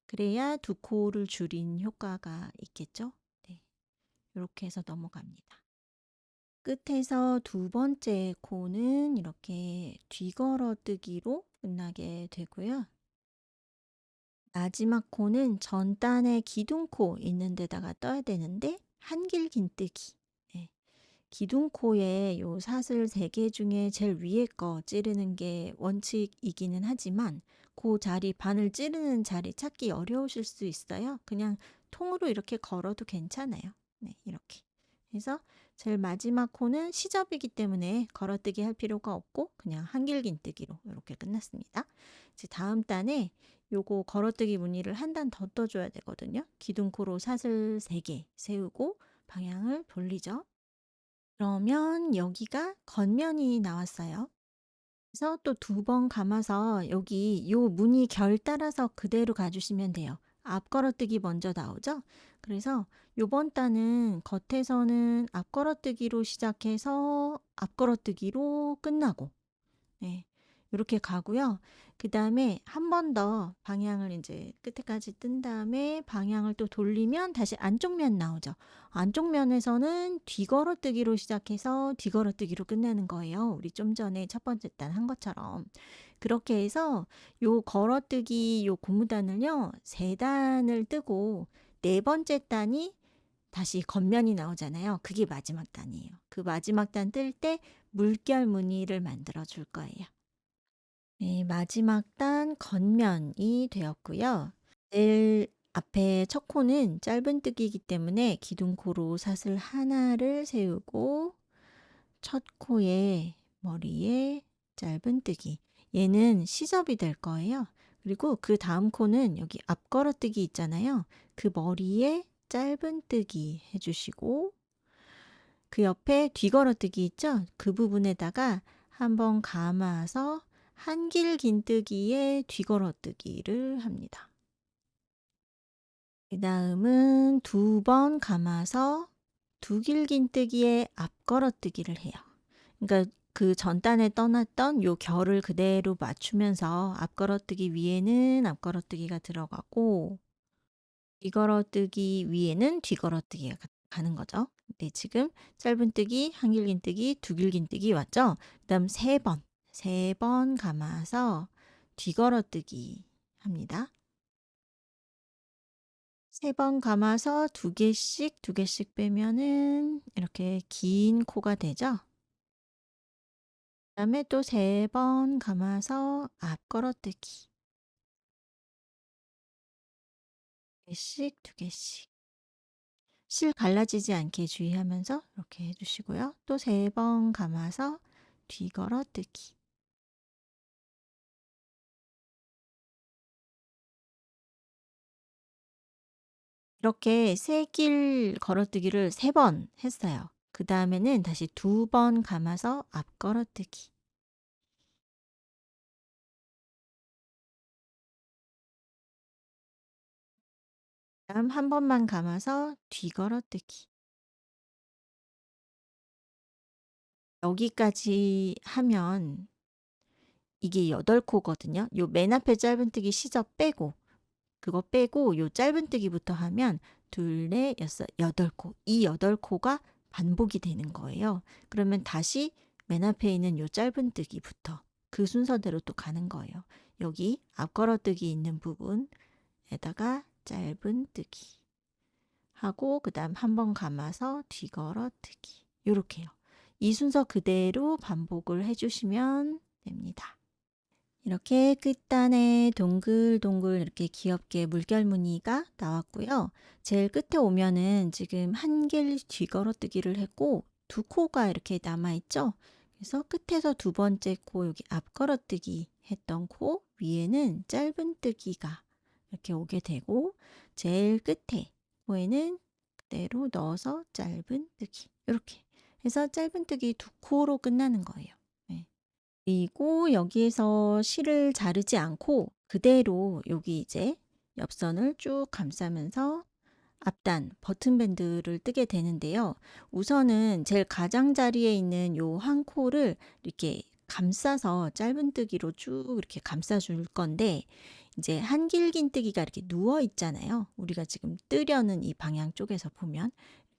그래야 두 코를 줄인 효과가 있겠죠? 네. 요렇게 해서 넘어갑니다. 끝에서 두 번째 코는 이렇게 뒤걸어뜨기로 끝나게 되고요. 마지막 코는 전단에 기둥코 있는 데다가 떠야 되는데 한길긴뜨기. 네. 기둥코에 요 사슬 3개 중에 제일 위에 거 찌르는 게 원칙이기는 하지만 그 자리 바늘 찌르는 자리 찾기 어려우실 수 있어요. 그냥 통으로 이렇게 걸어도 괜찮아요. 네, 이렇게 해서 제일 마지막 코는 시접이기 때문에 걸어뜨기 할 필요가 없고 그냥 한길긴뜨기로 이렇게 끝났습니다. 이제 다음 단에 요거 걸어뜨기 무늬를 한 단 더 떠줘야 되거든요. 기둥코로 사슬 3개 세우고 방향을 돌리죠. 그러면 여기가 겉면이 나왔어요. 그래서 또 2번 감아서 여기 요 무늬 결 따라서 그대로 가주시면 돼요. 앞걸어뜨기 먼저 나오죠? 그래서 요번 단은 겉에서는 앞걸어뜨기로 시작해서 앞걸어뜨기로 끝나고, 네, 이렇게 가고요. 그 다음에 한 번 더 방향을 이제 끝에까지 뜬 다음에 방향을 또 돌리면 다시 안쪽 면 나오죠. 안쪽 면에서는 뒤걸어뜨기로 시작해서 뒤걸어뜨기로 끝내는 거예요. 우리 좀 전에 첫 번째 단 한 것처럼. 그렇게 해서 요 걸어뜨기 요 고무단을요, 3단을 뜨고 네 번째 단이 다시 겉면이 나오잖아요. 그게 마지막 단이에요. 그 마지막 단 뜰 때 물결 무늬를 만들어 줄 거예요. 네, 마지막 단 겉면이 되었고요. 제일 앞에 첫 코는 짧은뜨기이기 때문에 기둥코로 사슬 하나를 세우고 첫 코에 머리에 짧은뜨기. 얘는 시접이 될 거예요. 그리고 그 다음 코는 여기 앞걸어뜨기 있잖아요. 그 머리에 짧은뜨기 해주시고 그 옆에 뒤걸어뜨기 있죠? 그 부분에다가 한번 감아서 한길긴뜨기에 뒤걸어뜨기를 합니다. 그 다음은 2번 감아서 두길긴뜨기에 앞걸어뜨기를 해요. 그러니까 그 전단에 떠났던 요 결을 그대로 맞추면서 앞걸어뜨기 위에는 앞걸어뜨기가 들어가고 뒤걸어뜨기 위에는 뒤걸어뜨기가 가는 거죠. 근데 지금 짧은뜨기, 한길긴뜨기, 두길긴뜨기 왔죠? 그 다음 3번 감아서 뒤걸어뜨기 합니다. 3번 감아서 2개씩 빼면은 이렇게 긴 코가 되죠? 그 다음에 또 3번 감아서 앞걸어뜨기. 2개씩. 실 갈라지지 않게 주의하면서 이렇게 해주시고요. 또 3번 감아서 뒤걸어뜨기. 이렇게 3길 걸어뜨기를 3번 했어요. 그 다음에는 다시 2번 감아서 앞걸어뜨기. 다음 한 번만 감아서 뒤걸어뜨기. 여기까지 하면 이게 8코거든요. 요 맨 앞에 짧은뜨기 시접 빼고 그거 빼고 요 짧은뜨기부터 하면 둘, 넷, 여섯, 8코. 이 8코가 반복이 되는 거예요. 그러면 다시 맨 앞에 있는 요 짧은뜨기부터 그 순서대로 또 가는 거예요. 여기 앞걸어뜨기 있는 부분에다가 짧은뜨기 하고 그 다음 한 번 감아서 뒤걸어뜨기 요렇게요. 이 순서 그대로 반복을 해주시면 됩니다. 이렇게 끝단에 동글동글 이렇게 귀엽게 물결 무늬가 나왔고요. 제일 끝에 오면은 지금 한길 뒤걸어뜨기를 했고 2코가 이렇게 남아있죠. 그래서 끝에서 2번째 코 여기 앞걸어뜨기 했던 코 위에는 짧은뜨기가 이렇게 오게 되고 제일 끝에 코에는 그대로 넣어서 짧은뜨기 이렇게 해서 짧은뜨기 2코로 끝나는 거예요. 네. 그리고 여기에서 실을 자르지 않고 그대로 여기 이제 옆선을 쭉 감싸면서 앞단 버튼밴드를 뜨게 되는데요. 우선은 제일 가장자리에 있는 요 한 코를 이렇게 감싸서 짧은뜨기로 쭉 이렇게 감싸 줄 건데 이제 한길긴뜨기가 이렇게 누워 있잖아요. 우리가 지금 뜨려는 이 방향 쪽에서 보면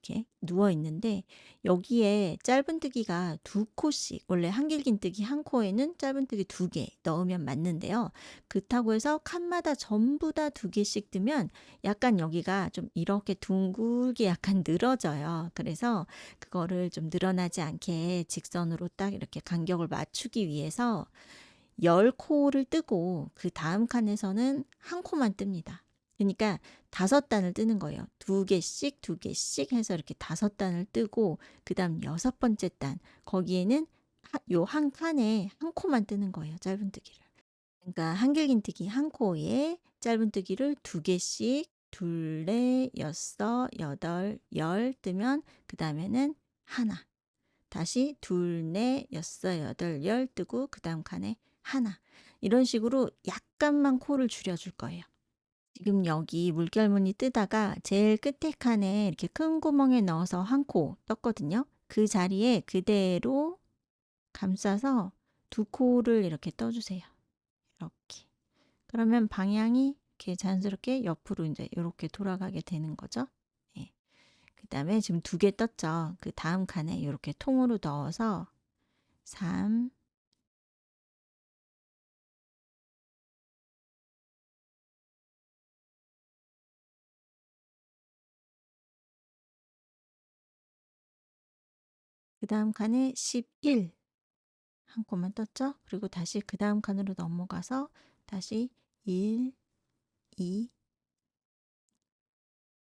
이렇게 누워 있는데 여기에 짧은뜨기가 2코씩 원래 한길긴뜨기 한 코에는 짧은뜨기 2개 넣으면 맞는데요. 그렇다고 해서 칸마다 전부 다 2개씩 뜨면 약간 여기가 좀 이렇게 둥글게 약간 늘어져요. 그래서 그거를 좀 늘어나지 않게 직선으로 딱 이렇게 간격을 맞추기 위해서 10코를 뜨고 그 다음 칸에서는 한 코만 뜹니다. 그러니까 5단을 뜨는 거예요. 2개씩, 2개씩 해서 이렇게 5단을 뜨고 그다음 6번째 단 거기에는 요 한 칸에 한 코만 뜨는 거예요, 짧은뜨기를. 그러니까 한길긴뜨기 한 코에 짧은뜨기를 2개씩 둘, 넷, 여섯, 여덟, 열 뜨면 그다음에는 하나. 다시 둘, 넷, 여섯, 여덟, 열 뜨고 그다음 칸에 하나. 이런 식으로 약간만 코를 줄여줄 거예요. 지금 여기 물결무늬 뜨다가 제일 끝에 칸에 이렇게 큰 구멍에 넣어서 한 코 떴거든요. 그 자리에 그대로 감싸서 2코를 이렇게 떠주세요. 이렇게. 그러면 방향이 이렇게 자연스럽게 옆으로 이제 이렇게 돌아가게 되는 거죠. 예. 그다음에 지금 2개 떴죠. 그 다음 칸에 이렇게 통으로 넣어서 3, 그 다음 칸에 11 한 코만 떴죠. 그리고 다시 그 다음 칸으로 넘어가서 다시 1, 2,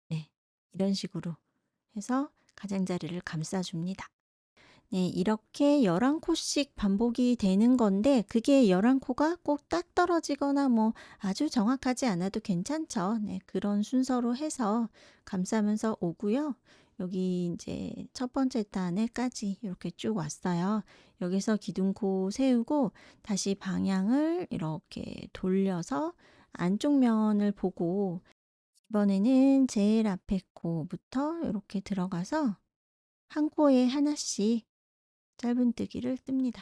네. 이런 식으로 해서 가장자리를 감싸줍니다. 네, 이렇게 11코씩 반복이 되는 건데 그게 11코가 꼭 딱 떨어지거나 뭐 아주 정확하지 않아도 괜찮죠. 네, 그런 순서로 해서 감싸면서 오고요. 여기 이제 첫 번째 단에까지 이렇게 쭉 왔어요. 여기서 기둥코 세우고 다시 방향을 이렇게 돌려서 안쪽 면을 보고 이번에는 제일 앞에 코부터 이렇게 들어가서 한 코에 하나씩 짧은뜨기를 뜹니다.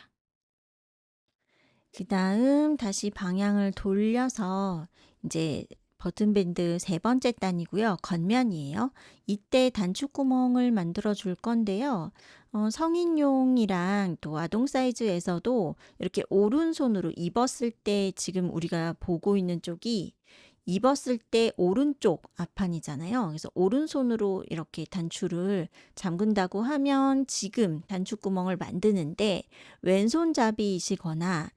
그다음 다시 방향을 돌려서 이제 버튼밴드 3번째 단이고요. 겉면이에요. 이때 단추구멍을 만들어 줄 건데요. 성인용이랑 또 아동 사이즈에서도 이렇게 오른손으로 입었을 때 지금 우리가 보고 있는 쪽이 입었을 때 오른쪽 앞판이잖아요. 그래서 오른손으로 이렇게 단추를 잠근다고 하면 지금 단추구멍을 만드는데 왼손잡이이시거나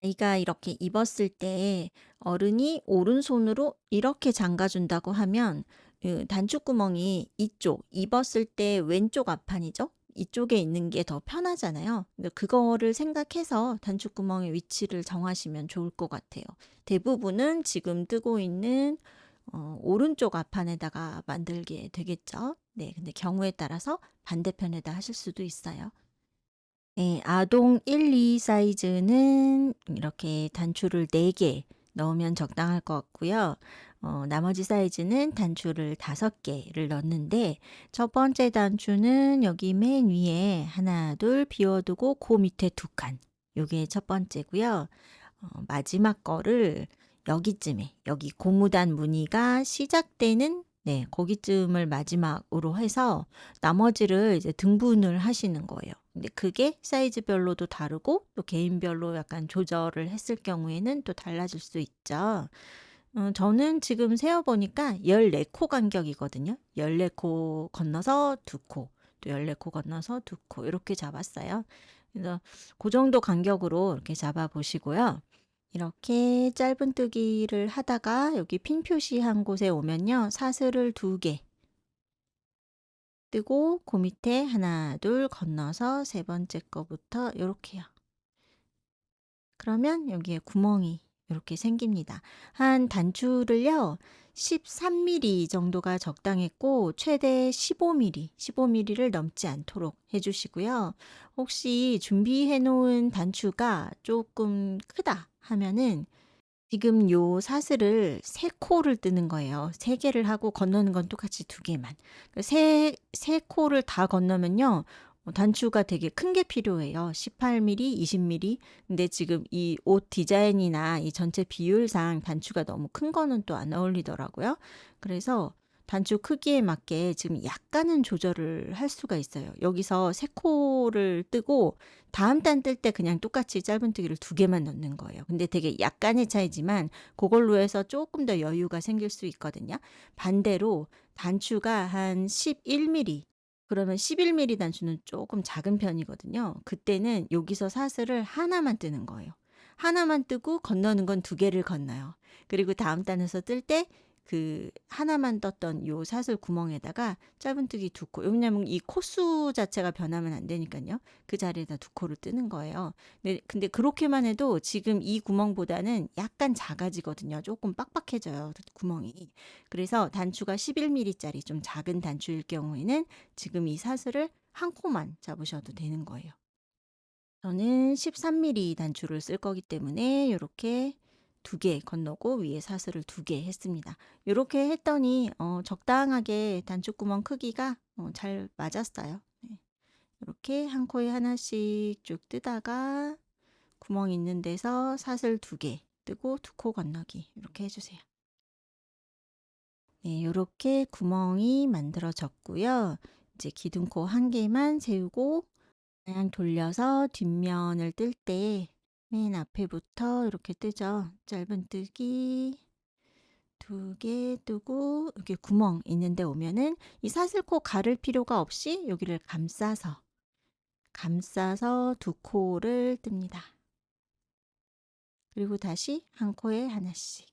아이가 이렇게 입었을 때 어른이 오른손으로 이렇게 잠가준다고 하면 단추구멍이 이쪽, 입었을 때 왼쪽 앞판이죠. 이쪽에 있는 게 더 편하잖아요. 근데 그거를 생각해서 단추구멍의 위치를 정하시면 좋을 것 같아요. 대부분은 지금 뜨고 있는 오른쪽 앞판에다가 만들게 되겠죠. 네, 근데 경우에 따라서 반대편에다 하실 수도 있어요. 네, 아동 1, 2 사이즈는 이렇게 단추를 4개 넣으면 적당할 것 같고요. 나머지 사이즈는 단추를 5개를 넣는데 첫 번째 단추는 여기 맨 위에 하나, 둘 비워두고 그 밑에 2칸. 요게 첫 번째고요. 마지막 거를 여기쯤에 여기 고무단 무늬가 시작되는 네, 거기쯤을 마지막으로 해서 나머지를 이제 등분을 하시는 거예요. 근데 그게 사이즈별로도 다르고 또 개인별로 약간 조절을 했을 경우에는 또 달라질 수 있죠. 저는 지금 세어보니까 14코 간격이거든요. 14코 건너서 2코, 또 14코 건너서 2코 이렇게 잡았어요. 그래서 그 정도 간격으로 이렇게 잡아 보시고요. 이렇게 짧은뜨기를 하다가 여기 핀 표시한 곳에 오면요. 사슬을 2개 뜨고 그 밑에 하나, 둘 건너서 3번째 거부터 요렇게요. 그러면 여기에 구멍이 이렇게 생깁니다. 한 단추를요. 13mm 정도가 적당했고 최대 15mm, 15mm를 넘지 않도록 해주시고요. 혹시 준비해 놓은 단추가 조금 크다 하면은 지금 요 사슬을 3코를 뜨는 거예요. 3개를 하고 건너는 건 똑같이 2개만. 세 코를 다 건너면요. 단추가 되게 큰 게 필요해요. 18mm, 20mm. 근데 지금 이 옷 디자인이나 이 전체 비율상 단추가 너무 큰 거는 또 안 어울리더라고요. 그래서 단추 크기에 맞게 지금 약간은 조절을 할 수가 있어요. 여기서 3코를 뜨고 다음 단 뜰 때 그냥 똑같이 짧은뜨기를 2개만 넣는 거예요. 근데 되게 약간의 차이지만 그걸로 해서 조금 더 여유가 생길 수 있거든요. 반대로 단추가 한 11mm 그러면 11mm 단추는 조금 작은 편이거든요. 그때는 여기서 사슬을 하나만 뜨는 거예요. 하나만 뜨고 건너는 건 2개를 건너요. 그리고 다음 단에서 뜰 때 하나만 떴던 요 사슬 구멍에다가 짧은뜨기 2코, 왜냐면 이 코수 자체가 변하면 안 되니까요. 그 자리에다 2코를 뜨는 거예요. 네, 근데 그렇게만 해도 지금 이 구멍보다는 약간 작아지거든요. 조금 빡빡해져요, 구멍이. 그래서 단추가 11mm짜리 좀 작은 단추일 경우에는 지금 이 사슬을 한 코만 잡으셔도 되는 거예요. 저는 13mm 단추를 쓸 거기 때문에 이렇게 2개 건너고 위에 사슬을 2개 했습니다. 이렇게 했더니 적당하게 단추구멍 크기가 잘 맞았어요. 네. 이렇게 한 코에 하나씩 쭉 뜨다가 구멍 있는 데서 사슬 2개 뜨고 2코 건너기 이렇게 해주세요. 네, 이렇게 구멍이 만들어졌고요. 이제 기둥코 1개만 세우고 그냥 돌려서 뒷면을 뜰 때 맨 앞에부터 이렇게 뜨죠. 짧은뜨기 2개 뜨고 여기 구멍 있는 데 오면은 이 사슬코 가를 필요가 없이 여기를 감싸서 2코를 뜹니다. 그리고 다시 한 코에 하나씩.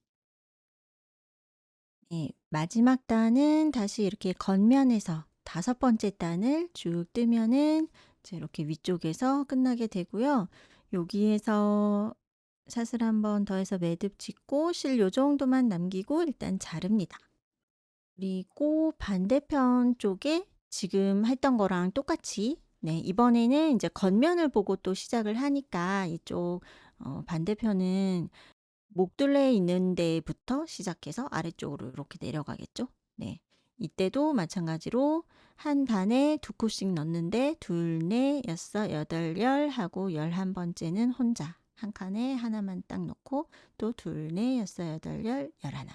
네, 마지막 단은 다시 이렇게 겉면에서 5번째 단을 쭉 뜨면은 이제 이렇게 위쪽에서 끝나게 되고요. 여기에서 사슬 한 번 더 해서 매듭 짓고 실 요 정도만 남기고 일단 자릅니다. 그리고 반대편 쪽에 지금 했던 거랑 똑같이 네, 이번에는 이제 겉면을 보고 또 시작을 하니까 이쪽 반대편은 목둘레 있는 데부터 시작해서 아래쪽으로 이렇게 내려가겠죠. 네. 이때도 마찬가지로 한 단에 2코씩 넣는데 둘, 넷, 여섯, 여덟, 열 하고 11번째는 혼자 한 칸에 하나만 딱 넣고 또 둘, 넷, 여섯, 여덟, 열, 11.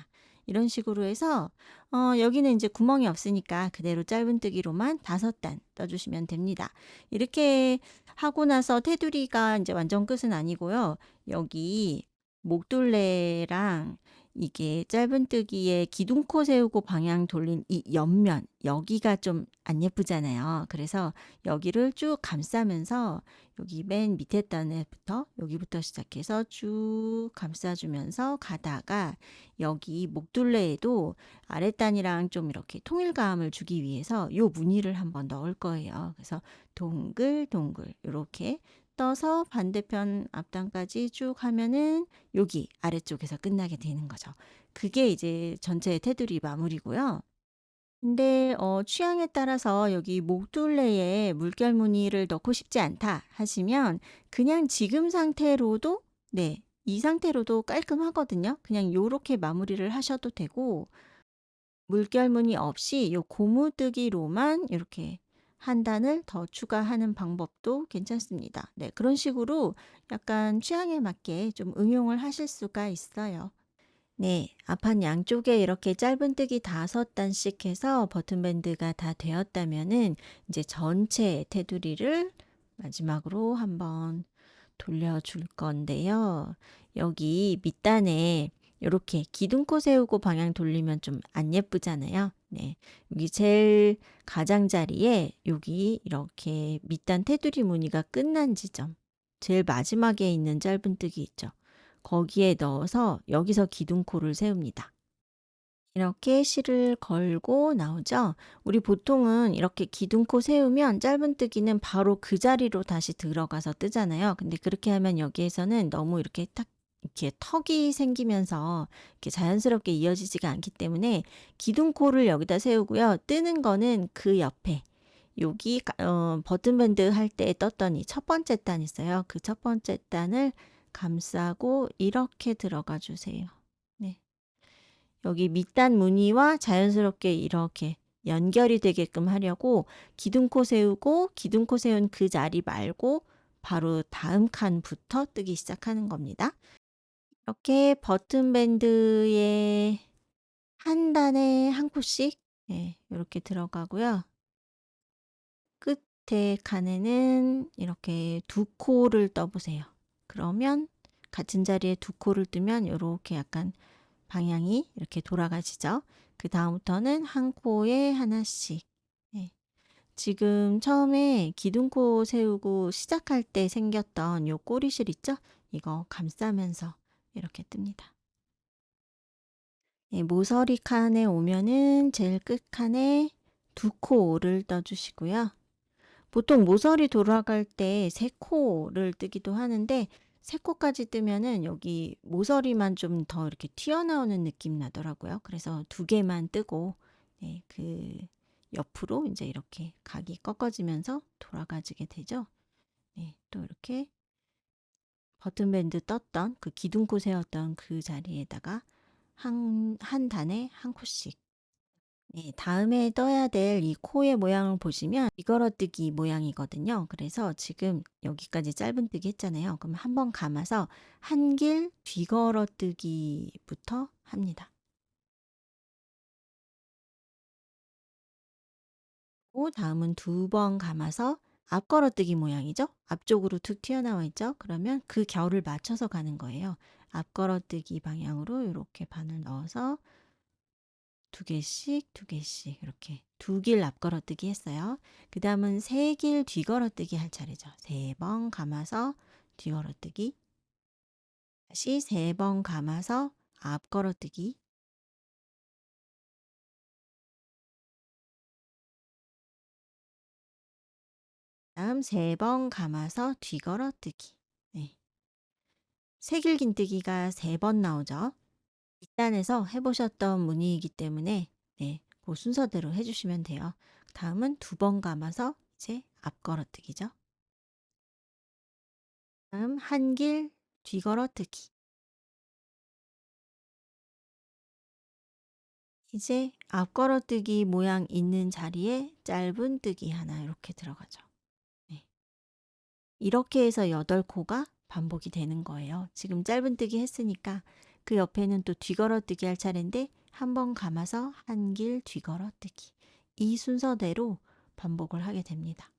이런 식으로 해서 여기는 이제 구멍이 없으니까 그대로 짧은뜨기로만 5단 떠주시면 됩니다. 이렇게 하고 나서 테두리가 이제 완전 끝은 아니고요. 여기 목둘레랑 이게 짧은뜨기에 기둥코 세우고 방향 돌린 이 옆면 여기가 좀 안 예쁘잖아요. 그래서 여기를 쭉 감싸면서 여기 맨 밑에 단에부터 여기부터 시작해서 쭉 감싸주면서 가다가 여기 목둘레에도 아랫단이랑 좀 이렇게 통일감을 주기 위해서 요 무늬를 한번 넣을 거예요. 그래서 동글동글 이렇게 떠서 반대편 앞단까지 쭉 하면은 여기 아래쪽에서 끝나게 되는 거죠. 그게 이제 전체 테두리 마무리고요. 근데 취향에 따라서 여기 목둘레에 물결 무늬를 넣고 싶지 않다 하시면 그냥 지금 상태로도 네, 이 상태로도 깔끔하거든요. 그냥 요렇게 마무리를 하셔도 되고 물결 무늬 없이 요 고무뜨기로만 이렇게 한 단을 더 추가하는 방법도 괜찮습니다. 네, 그런 식으로 약간 취향에 맞게 좀 응용을 하실 수가 있어요. 네, 앞판 양쪽에 이렇게 짧은뜨기 5단씩 해서 버튼밴드가 다 되었다면은 이제 전체 테두리를 마지막으로 한번 돌려줄 건데요. 여기 밑단에 이렇게 기둥코 세우고 방향 돌리면 좀 안 예쁘잖아요. 네, 여기 제일 가장자리에 여기 이렇게 밑단 테두리 무늬가 끝난 지점, 제일 마지막에 있는 짧은뜨기 있죠. 거기에 넣어서 여기서 기둥코를 세웁니다. 이렇게 실을 걸고 나오죠. 우리 보통은 이렇게 기둥코 세우면 짧은뜨기는 바로 그 자리로 다시 들어가서 뜨잖아요. 근데 그렇게 하면 여기에서는 너무 이렇게 딱 이렇게 턱이 생기면서 이렇게 자연스럽게 이어지지가 않기 때문에 기둥코를 여기다 세우고요. 뜨는 거는 그 옆에 여기 버튼밴드 할 때 떴던 이 첫 번째 단 있어요. 그 첫 번째 단을 감싸고 이렇게 들어가 주세요. 네. 여기 밑단 무늬와 자연스럽게 이렇게 연결이 되게끔 하려고 기둥코 세우고 기둥코 세운 그 자리 말고 바로 다음 칸부터 뜨기 시작하는 겁니다. 이렇게 버튼밴드에 한 단에 한 코씩 이렇게 들어가고요. 끝에 칸에는 이렇게 2코를 떠보세요. 그러면 같은 자리에 2코를 뜨면 이렇게 약간 방향이 이렇게 돌아가시죠. 그 다음부터는 한 코에 하나씩. 네. 지금 처음에 기둥코 세우고 시작할 때 생겼던 요 꼬리실 있죠? 이거 감싸면서 이렇게 뜹니다. 네, 모서리 칸에 오면은 제일 끝칸에 두 코를 떠주시고요. 보통 모서리 돌아갈 때 세 코를 뜨기도 하는데 세 코까지 뜨면은 여기 모서리만 좀 더 이렇게 튀어나오는 느낌 나더라고요. 그래서 두 개만 뜨고 네, 그 옆으로 이제 이렇게 각이 꺾어지면서 돌아가지게 되죠. 네, 또 이렇게 버튼밴드 떴던 그 기둥코 세웠던 그 자리에다가 한 단에 한 코씩. 네, 다음에 떠야 될 이 코의 모양을 보시면 뒤걸어뜨기 모양이거든요. 그래서 지금 여기까지 짧은뜨기 했잖아요. 그럼 한번 감아서 한길 뒤걸어뜨기부터 합니다. 그 다음은 두 번 감아서 앞걸어뜨기 모양이죠. 앞쪽으로 툭 튀어나와 있죠. 그러면 그 결을 맞춰서 가는 거예요. 앞걸어뜨기 방향으로 이렇게 바늘 넣어서 두 개씩 두 개씩 이렇게 두 길 앞걸어뜨기 했어요. 그 다음은 세 길 뒤걸어뜨기 할 차례죠. 세 번 감아서 뒤걸어뜨기, 다시 세 번 감아서 앞걸어뜨기, 다음 세 번 감아서 뒤걸어뜨기. 네. 세길 긴뜨기가 세 번 나오죠. 밑단에서 해보셨던 무늬이기 때문에 네, 그 순서대로 해주시면 돼요. 다음은 두 번 감아서 이제 앞걸어뜨기죠. 다음 한길 뒤걸어뜨기. 이제 앞걸어뜨기 모양 있는 자리에 짧은뜨기 하나 이렇게 들어가죠. 네. 이렇게 해서 8코가 반복이 되는 거예요. 지금 짧은뜨기 했으니까 그 옆에는 또 뒤걸어뜨기 할 차례인데 한 번 감아서 한길 뒤걸어뜨기. 이 순서대로 반복을 하게 됩니다.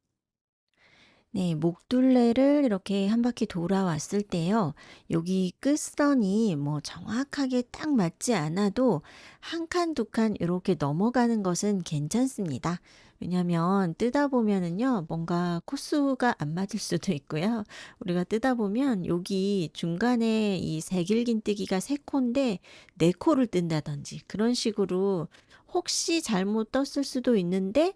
네, 목둘레를 이렇게 한 바퀴 돌아왔을 때요. 여기 끝선이 뭐 정확하게 딱 맞지 않아도 한 칸, 두 칸 이렇게 넘어가는 것은 괜찮습니다. 왜냐면 뜨다 보면은요, 뭔가 코수가 안 맞을 수도 있고요. 우리가 뜨다 보면 여기 중간에 이 새길긴뜨기가 세 코인데 네 코를 뜬다든지 그런 식으로 혹시 잘못 떴을 수도 있는데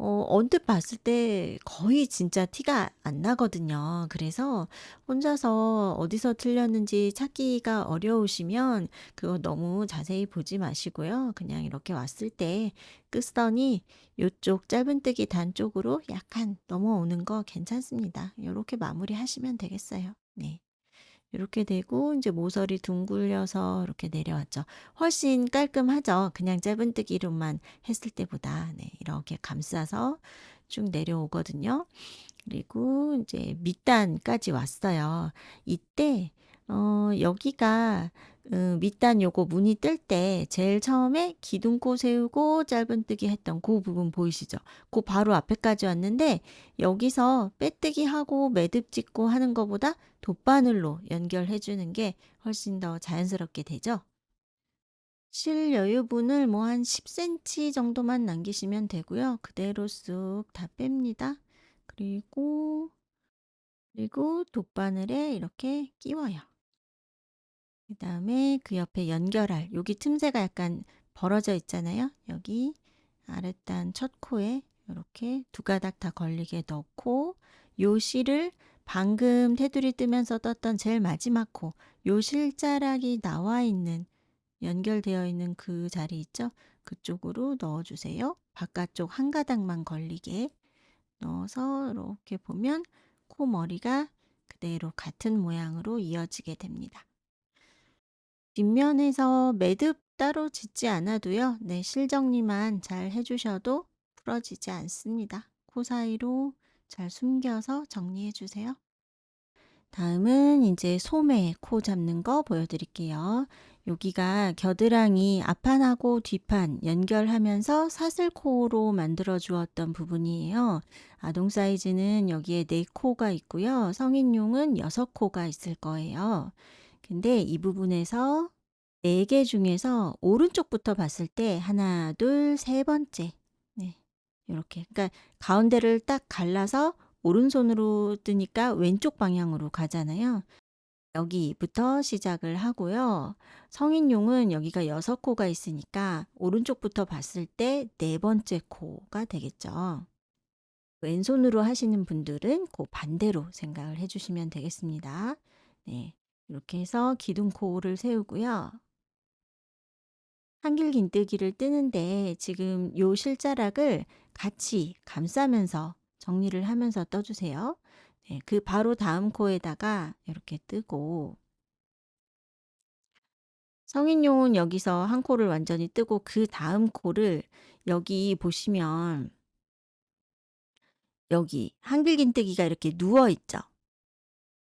언뜻 봤을 때 거의 진짜 티가 안 나거든요. 그래서 혼자서 어디서 틀렸는지 찾기가 어려우시면 그거 너무 자세히 보지 마시고요. 그냥 이렇게 왔을 때 끝선이 요쪽 짧은뜨기 단 쪽으로 약간 넘어오는 거 괜찮습니다. 요렇게 마무리하시면 되겠어요. 네. 이렇게 되고 이제 모서리 둥글려서 이렇게 내려왔죠. 훨씬 깔끔하죠. 그냥 짧은뜨기로만 했을 때보다. 네, 이렇게 감싸서 쭉 내려오거든요. 그리고 이제 밑단까지 왔어요. 이때 여기가 밑단 요거 무늬 뜰 때 제일 처음에 기둥코 세우고 짧은뜨기 했던 그 부분 보이시죠? 그 바로 앞에까지 왔는데 여기서 빼뜨기 하고 매듭 짓고 하는 것보다 돗바늘로 연결해 주는 게 훨씬 더 자연스럽게 되죠. 실 여유분을 뭐 한 10cm 정도만 남기시면 되고요. 그대로 쑥 다 뺍니다. 그리고 돗바늘에 이렇게 끼워요. 그 다음에 그 옆에 연결할 여기 틈새가 약간 벌어져 있잖아요. 여기 아랫단 첫 코에 이렇게 두 가닥 다 걸리게 넣고 요 실을 방금 테두리 뜨면서 떴던 제일 마지막 코, 요 실자락이 나와 있는 연결되어 있는 그 자리 있죠? 그쪽으로 넣어주세요. 바깥쪽 한 가닥만 걸리게 넣어서 이렇게 보면 코 머리가 그대로 같은 모양으로 이어지게 됩니다. 뒷면에서 매듭 따로 짓지 않아도요. 네, 실 정리만 잘 해주셔도 부러지지 않습니다. 코 사이로 잘 숨겨서 정리해 주세요. 다음은 이제 소매 코 잡는 거 보여드릴게요. 여기가 겨드랑이 앞판하고 뒷판 연결하면서 사슬코로 만들어 주었던 부분이에요. 아동 사이즈는 여기에 4코가 있고요. 성인용은 6코가 있을 거예요. 근데 이 부분에서 4개 중에서 오른쪽부터 봤을 때 하나, 둘, 세 번째. 네. 이렇게. 그러니까 가운데를 딱 갈라서 오른손으로 뜨니까 왼쪽 방향으로 가잖아요. 여기부터 시작을 하고요. 성인용은 여기가 6코가 있으니까 오른쪽부터 봤을 때 네 번째 코가 되겠죠. 왼손으로 하시는 분들은 그 반대로 생각을 해 주시면 되겠습니다. 네. 이렇게 해서 기둥코를 세우고요. 한길긴뜨기를 뜨는데 지금 요 실자락을 같이 감싸면서 정리를 하면서 떠 주세요. 네. 그 바로 다음 코에다가 이렇게 뜨고 성인용은 여기서 한 코를 완전히 뜨고 그다음 코를 여기 보시면 여기 한길긴뜨기가 이렇게 누워 있죠.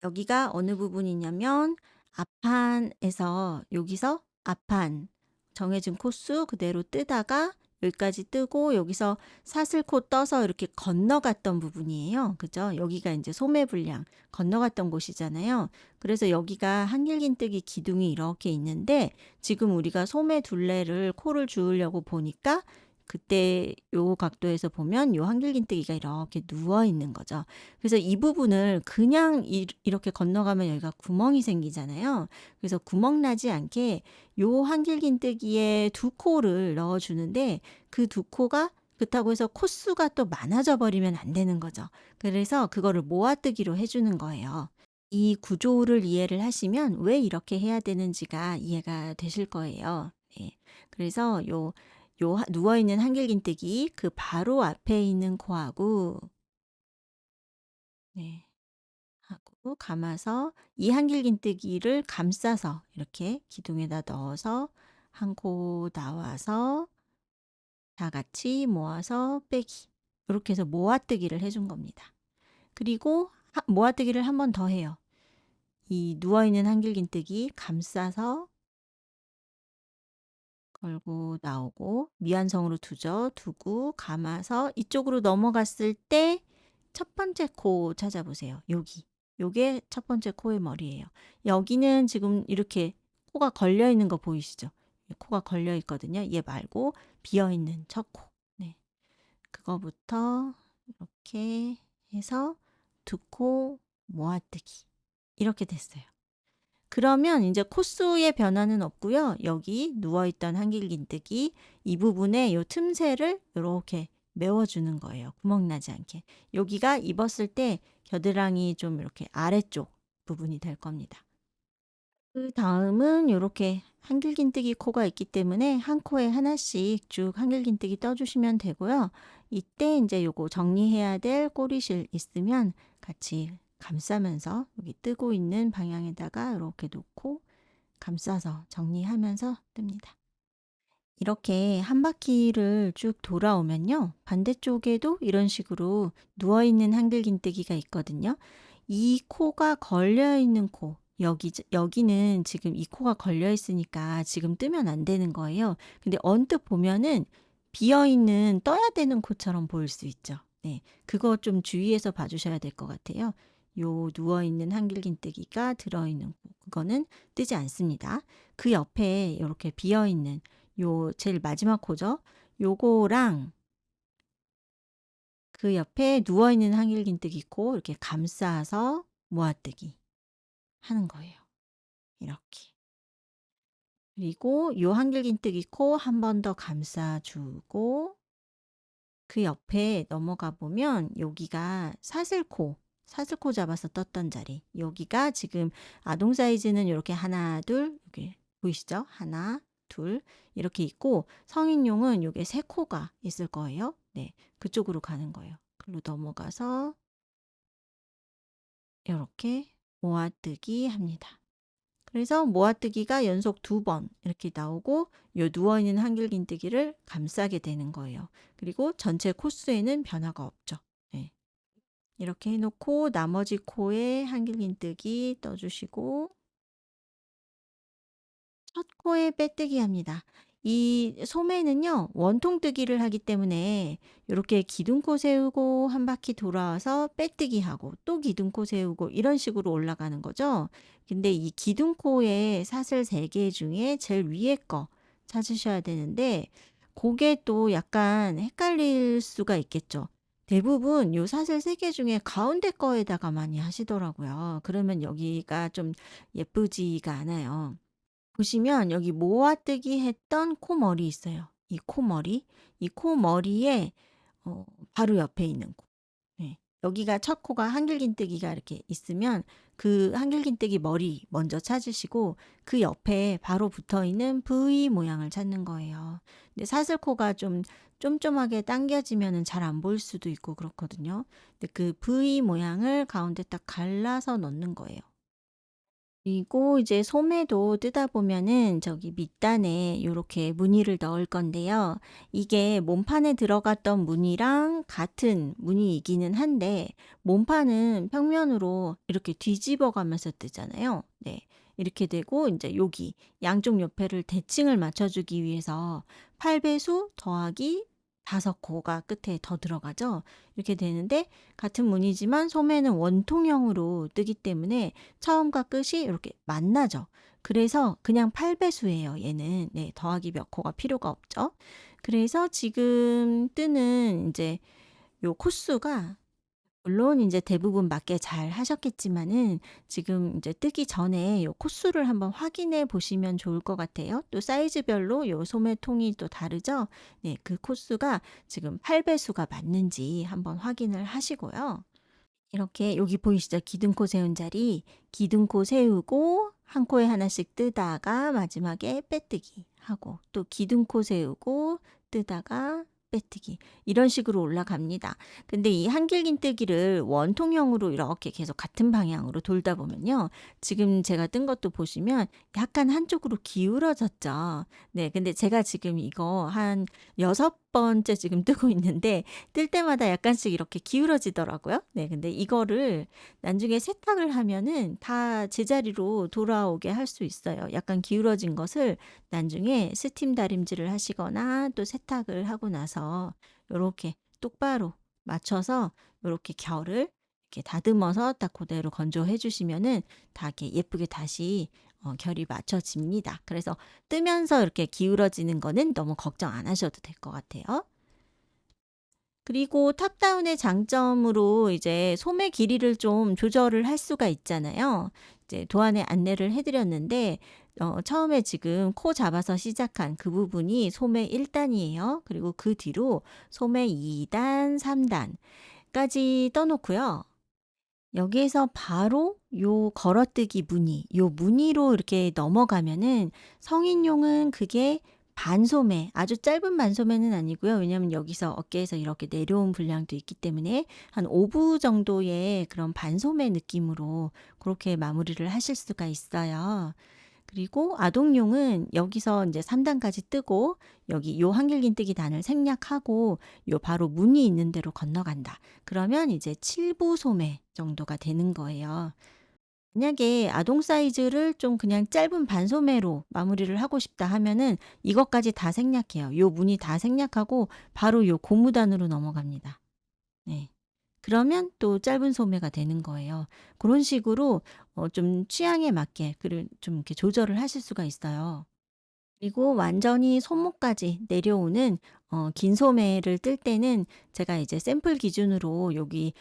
여기가 어느 부분이냐면 앞판에서 여기서 앞판 정해진 코수 그대로 뜨다가 여기까지 뜨고 여기서 사슬코 떠서 이렇게 건너갔던 부분이에요. 그죠? 여기가 이제 소매불량 건너갔던 곳이잖아요. 그래서 여기가 한길긴뜨기 기둥이 이렇게 있는데 지금 우리가 소매 둘레를 코를 주우려고 보니까 그때 요 각도에서 보면 요 한길긴뜨기가 이렇게 누워 있는 거죠. 그래서 이 부분을 그냥 이렇게 건너가면 여기가 구멍이 생기잖아요. 그래서 구멍 나지 않게 요 한길긴뜨기에 두 코를 넣어 주는데 그 두 코가 그렇다고 해서 코수가 또 많아져 버리면 안 되는 거죠. 그래서 그거를 모아뜨기로 해 주는 거예요. 이 구조를 이해를 하시면 왜 이렇게 해야 되는지가 이해가 되실 거예요. 네. 그래서 누워 있는 한길긴뜨기 그 바로 앞에 있는 코하고 네. 하고 감아서 이 한길긴뜨기를 감싸서 이렇게 기둥에다 넣어서 한 코 나와서 다 같이 모아서 빼기. 이렇게 해서 모아뜨기를 해준 겁니다. 그리고 모아뜨기를 한 번 더 해요. 이 누워 있는 한길긴뜨기 감싸서 걸고 나오고 미완성으로 두죠. 두고 감아서 이쪽으로 넘어갔을 때 첫 번째 코 찾아보세요. 여기. 요게 첫 번째 코의 머리예요. 여기는 지금 이렇게 코가 걸려 있는 거 보이시죠? 코가 걸려 있거든요. 얘 말고 비어 있는 첫 코. 네. 그거부터 이렇게 해서 두 코 모아뜨기. 이렇게 됐어요. 그러면 이제 코수의 변화는 없고요. 여기 누워 있던 한길긴뜨기 이 부분에 요 틈새를 요렇게 메워 주는 거예요. 구멍 나지 않게. 여기가 입었을 때 겨드랑이 좀 이렇게 아래쪽 부분이 될 겁니다. 그다음은 요렇게 한길긴뜨기 코가 있기 때문에 한 코에 하나씩 쭉 한길긴뜨기 떠 주시면 되고요. 이때 인제 요거 정리해야 될 꼬리실 있으면 같이 감싸면서 여기 뜨고 있는 방향에다가 요렇게 놓고 감싸서 정리하면서 뜹니다. 이렇게 한 바퀴를 쭉 돌아오면요. 반대쪽에도 이런 식으로 누워 있는 한길긴뜨기가 있거든요. 이 코가 걸려 있는 코, 여기는 지금 이 코가 걸려 있으니까 지금 뜨면 안 되는 거예요. 근데 언뜻 보면은 비어 있는 떠야 되는 코처럼 보일 수 있죠. 네. 그거 좀 주의해서 봐 주셔야 될 것 같아요. 요 누워 있는 한길긴뜨기가 들어 있는 코, 그거는 뜨지 않습니다. 그 옆에 요렇게 비어 있는 요 제일 마지막 코죠. 요거랑 그 옆에 누워 있는 한길긴뜨기 코 이렇게 감싸서 모아뜨기 하는 거예요. 이렇게. 그리고 요 한길긴뜨기 코 한 번 더 감싸 주고 그 옆에 넘어가 보면 여기가 사슬코 잡아서 떴던 자리. 여기가 지금 아동 사이즈는 요렇게 하나, 둘 이렇게 보이시죠? 하나, 둘 이렇게 있고 성인용은 요게 세 코가 있을 거예요. 네. 그쪽으로 가는 거예요. 글로 넘어가서 요렇게 모아뜨기 합니다. 그래서 모아뜨기가 연속 두 번 이렇게 나오고 요 누워 있는 한길긴뜨기를 감싸게 되는 거예요. 그리고 전체 코수에는 변화가 없죠. 네. 이렇게 해 놓고 나머지 코에 한길긴뜨기 떠 주시고 첫 코에 빼뜨기 합니다. 이 소매는요. 원통뜨기를 하기 때문에 요렇게 기둥코 세우고 한 바퀴 돌아와서 빼뜨기 하고 또 기둥코 세우고 이런 식으로 올라가는 거죠. 근데 이 기둥코의 사슬 3개 중에 제일 위에 거 찾으셔야 되는데 고게 또 약간 헷갈릴 수가 있겠죠. 대부분 요 사슬 3개 중에 가운데 거에다가 많이 하시더라고요. 그러면 여기가 좀 예쁘지가 않아요. 보시면 여기 모아뜨기 했던 코머리 있어요. 이 코머리. 이 코머리에 어 바로 옆에 있는 코. 네. 여기가 첫 코가 한길긴뜨기가 이렇게 있으면 그 한길긴뜨기 머리 먼저 찾으시고 그 옆에 바로 붙어 있는 V 모양을 찾는 거예요. 근데 사슬코가 좀 쫌쫌하게 당겨지면은 잘 안 보일 수도 있고 그렇거든요. 근데 그 V 모양을 가운데 딱 갈라서 넣는 거예요. 그리고 이제 소매도 뜯어 보면은 저기 밑단에 요렇게 무늬를 넣을 건데요. 이게 몸판에 들어갔던 무늬랑 같은 무늬이기는 한데 몸판은 평면으로 이렇게 뒤집어 가면서 뜨잖아요. 네. 이렇게 되고 인제 여기 양쪽 옆에를 대칭을 맞춰 주기 위해서 8 배수 더하기 5 코가 끝에 더 들어가죠. 이렇게 되는데 같은 무늬지만 소매는 원통형으로 뜨기 때문에 처음과 끝이 이렇게 만나죠. 그래서 그냥 8 배수예요 얘는. 네. 더하기 몇 코가 필요가 없죠. 그래서 지금 뜨는 인제 요 코수가 물론 인제 대부분 맞게 잘 하셨겠지만은 지금 인제 뜨기 전에 요 코수를 한번 확인해 보시면 좋을 것 같아요. 또 사이즈별로 요 소매통이 또 다르죠. 네. 그 코수가 지금 8 배수가 맞는지 한번 확인을 하시고요. 이렇게 여기 보이시죠? 기둥코 세운 자리. 기둥코 세우고 한 코에 하나씩 뜨다가 마지막에 빼뜨기 하고 또 기둥코 세우고 뜨다가 빼뜨기 이런 식으로 올라갑니다. 근데 이 한길긴뜨기를 원통형으로 이렇게 계속 같은 방향으로 돌다 보면요. 지금 제가 뜬 것도 보시면 약간 한쪽으로 기울어졌죠. 네. 근데 제가 지금 이거 한 6 번째 지금 뜨고 있는데 뜰 때마다 약간씩 이렇게 기울어지더라고요. 네. 근데 이거를 나중에 세탁을 하면은 다 제자리로 돌아오게 할 수 있어요. 약간 기울어진 것을 나중에 스팀 다림질을 하시거나 또 세탁을 하고 나서 요렇게 똑바로 맞춰서 요렇게 결을 이렇게 다듬어서 딱 고대로 건조해 주시면은 다 이렇게 예쁘게 다시 결이 맞춰집니다. 그래서 뜨면서 이렇게 기울어지는 거는 너무 걱정 안 하셔도 될 것 같아요. 그리고 탑다운의 장점으로 이제 소매 길이를 좀 조절을 할 수가 있잖아요. 이제 도안에 안내를 해 드렸는데 처음에 지금 코 잡아서 시작한 그 부분이 소매 1 단이에요. 그리고 그 뒤로 소매 2 단, 3 단까지 떠 놓고요. 여기에서 바로 요 걸어뜨기 무늬, 요 무늬로 이렇게 넘어가면은 성인용은 그게 반소매, 아주 짧은 반소매는 아니고요. 왜냐하면 여기서 어깨에서 이렇게 내려온 분량도 있기 때문에 한 5부 정도의 그런 반소매 느낌으로 그렇게 마무리를 하실 수가 있어요. 그리고 아동용은 여기서 이제 3 단까지 뜨고 여기 요 한길긴뜨기 단을 생략하고 요 바로 문이 있는 데로 건너간다. 그러면 이제 7부 소매 정도가 되는 거예요. 만약에 아동 사이즈를 좀 그냥 짧은 반소매로 마무리를 하고 싶다 하면은 이것까지 다 생략해요. 요 무늬 다 생략하고 바로 요 고무단으로 넘어갑니다. 네. 그러면 또 짧은 소매가 되는 거예요. 그런 식으로 좀 취향에 맞게 좀 이렇게 조절을 하실 수가 있어요. 그리고 완전히 손목까지 내려오는 긴 소매를 뜰 때는 제가 이제 샘플 기준으로 여기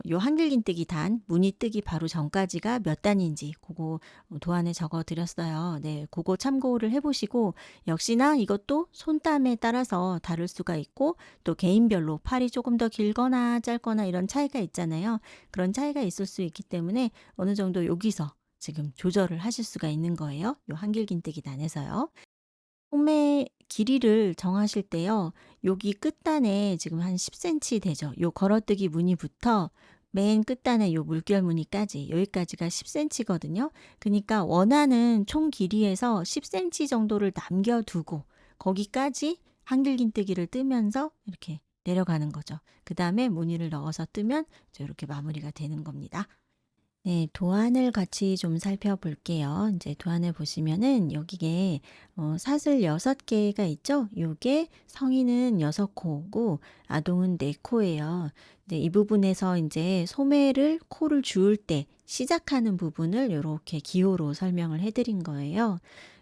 요 한길긴뜨기 단 무늬 뜨기 바로 전까지가 몇 단인지 고거 도안에 적어 드렸어요. 네. 고거 참고를 해 보시고 역시나 이것도 손땀에 따라서 다를 수가 있고 또 개인별로 팔이 조금 더 길거나 짧거나 이런 차이가 있잖아요. 그런 차이가 있을 수 있기 때문에 어느 정도 여기서 지금 조절을 하실 수가 있는 거예요. 요 한길긴뜨기 단에서요. 소매 길이를 정하실 때요. 여기 끝단에 지금 한 10 센티 되죠. 요 걸어뜨기 무늬부터 맨 끝단에 요 물결 무늬까지 여기까지가 10 센티거든요. 그니까 원하는 총 길이에서 10 센티 정도를 남겨 두고 거기까지 한길긴뜨기를 뜨면서 이렇게 내려가는 거죠. 그다음에 무늬를 넣어서 뜨면 이제 요렇게 마무리가 되는 겁니다. 네. 도안을 같이 좀 살펴볼게요. 이제 도안을 보시면은 여기에 사슬 6 개가 있죠. 요게 성인은 6 코고 아동은 4 코예요. 네, 이 부분에서 이제 소매를 코를 주울 때 시작하는 부분을 요렇게 기호로 설명을 해 드린 거예요.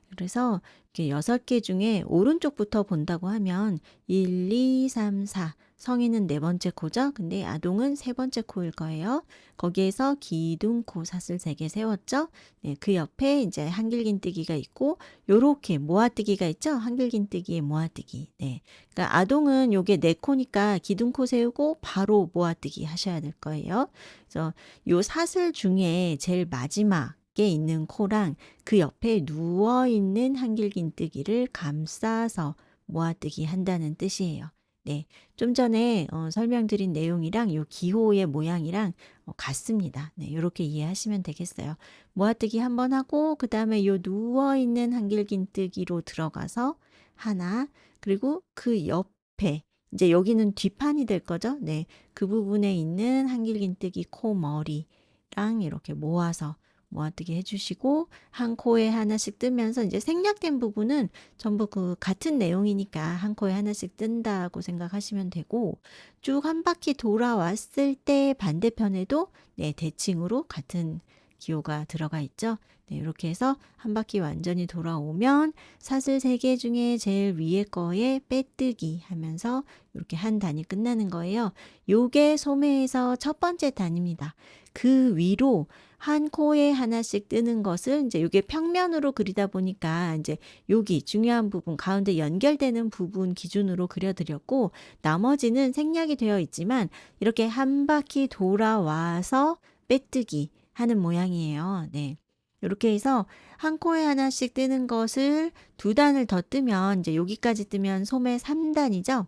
그래서 이렇게 6개 중에 오른쪽부터 본다고 하면 1, 2, 3, 4 성인은 네 번째 코죠. 근데 아동은 세 번째 코일 거예요. 거기에서 기둥코 사슬 3개 세웠죠. 네, 그 옆에 이제 한길긴뜨기가 있고 요렇게 모아뜨기가 있죠. 한길긴뜨기에 모아뜨기. 네. 그러니까 아동은 요게 네 코니까 기둥코 세우고 바로 모아뜨기 하셔야 될 거예요. 그래서 요 사슬 중에 제일 마지막에 있는 코랑 그 옆에 누워 있는 한길긴뜨기를 감싸서 모아뜨기 한다는 뜻이에요. 네. 좀 전에 설명드린 내용이랑 요 기호의 모양이랑 같습니다. 네. 요렇게 이해하시면 되겠어요. 모아뜨기 한번 하고 그다음에 요 누워 있는 한길긴뜨기로 들어가서 하나, 그리고 그 옆에 이제 여기는 뒷판이 될 거죠. 네. 그 부분에 있는 한길긴뜨기 코 머리랑 이렇게 모아서 모아뜨기 해 주시고 한 코에 하나씩 뜨면서 이제 생략된 부분은 전부 그 같은 내용이니까 한 코에 하나씩 뜬다고 생각하시면 되고 쭉 한 바퀴 돌아왔을 때 반대편에도 네, 대칭으로 같은 기호가 들어가 있죠. 네, 이렇게 해서 한 바퀴 완전히 돌아오면 사슬 3개 중에 제일 위에 거에 빼뜨기 하면서 이렇게 한 단이 끝나는 거예요. 요게 소매에서 첫 번째 단입니다. 그 위로 한 코에 하나씩 뜨는 것을 이제 요게 평면으로 그리다 보니까 이제 여기 중요한 부분 가운데 연결되는 부분 기준으로 그려드렸고 나머지는 생략이 되어 있지만 이렇게 한 바퀴 돌아와서 빼뜨기 하는 모양이에요. 네. 이렇게 해서 한 코에 하나씩 뜨는 것을 두 단을 더 뜨면 이제 여기까지 뜨면 소매 3단이죠.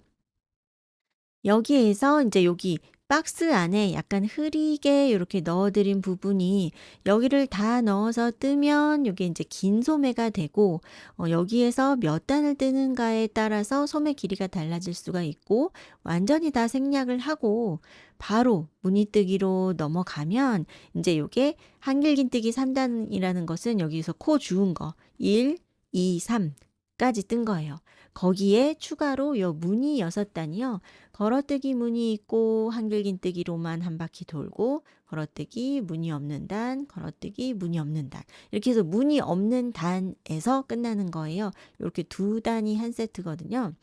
여기에서 이제 여기 박스 안에 약간 흐리게 이렇게 넣어 드린 부분이 여기를 다 넣어서 뜨면 요게 인제 긴 소매가 되고 여기에서 몇 단을 뜨는가에 따라서 소매 길이가 달라질 수가 있고 완전히 다 생략을 하고 바로 무늬뜨기로 넘어가면 인제 요게 한길긴뜨기 3 단이라는 것은 여기서 코 주운 거 1, 2, 3 까지 뜬 거예요. 거기에 추가로 요 무늬 6 단이요. 걸어뜨기 무늬 있고 한길긴뜨기로만 한 바퀴 돌고 걸어뜨기 무늬 없는 단, 걸어뜨기 무늬 없는 단. 이렇게 해서 무늬 없는 단에서 끝나는 거예요. 요렇게 두 단이 한 세트거든요.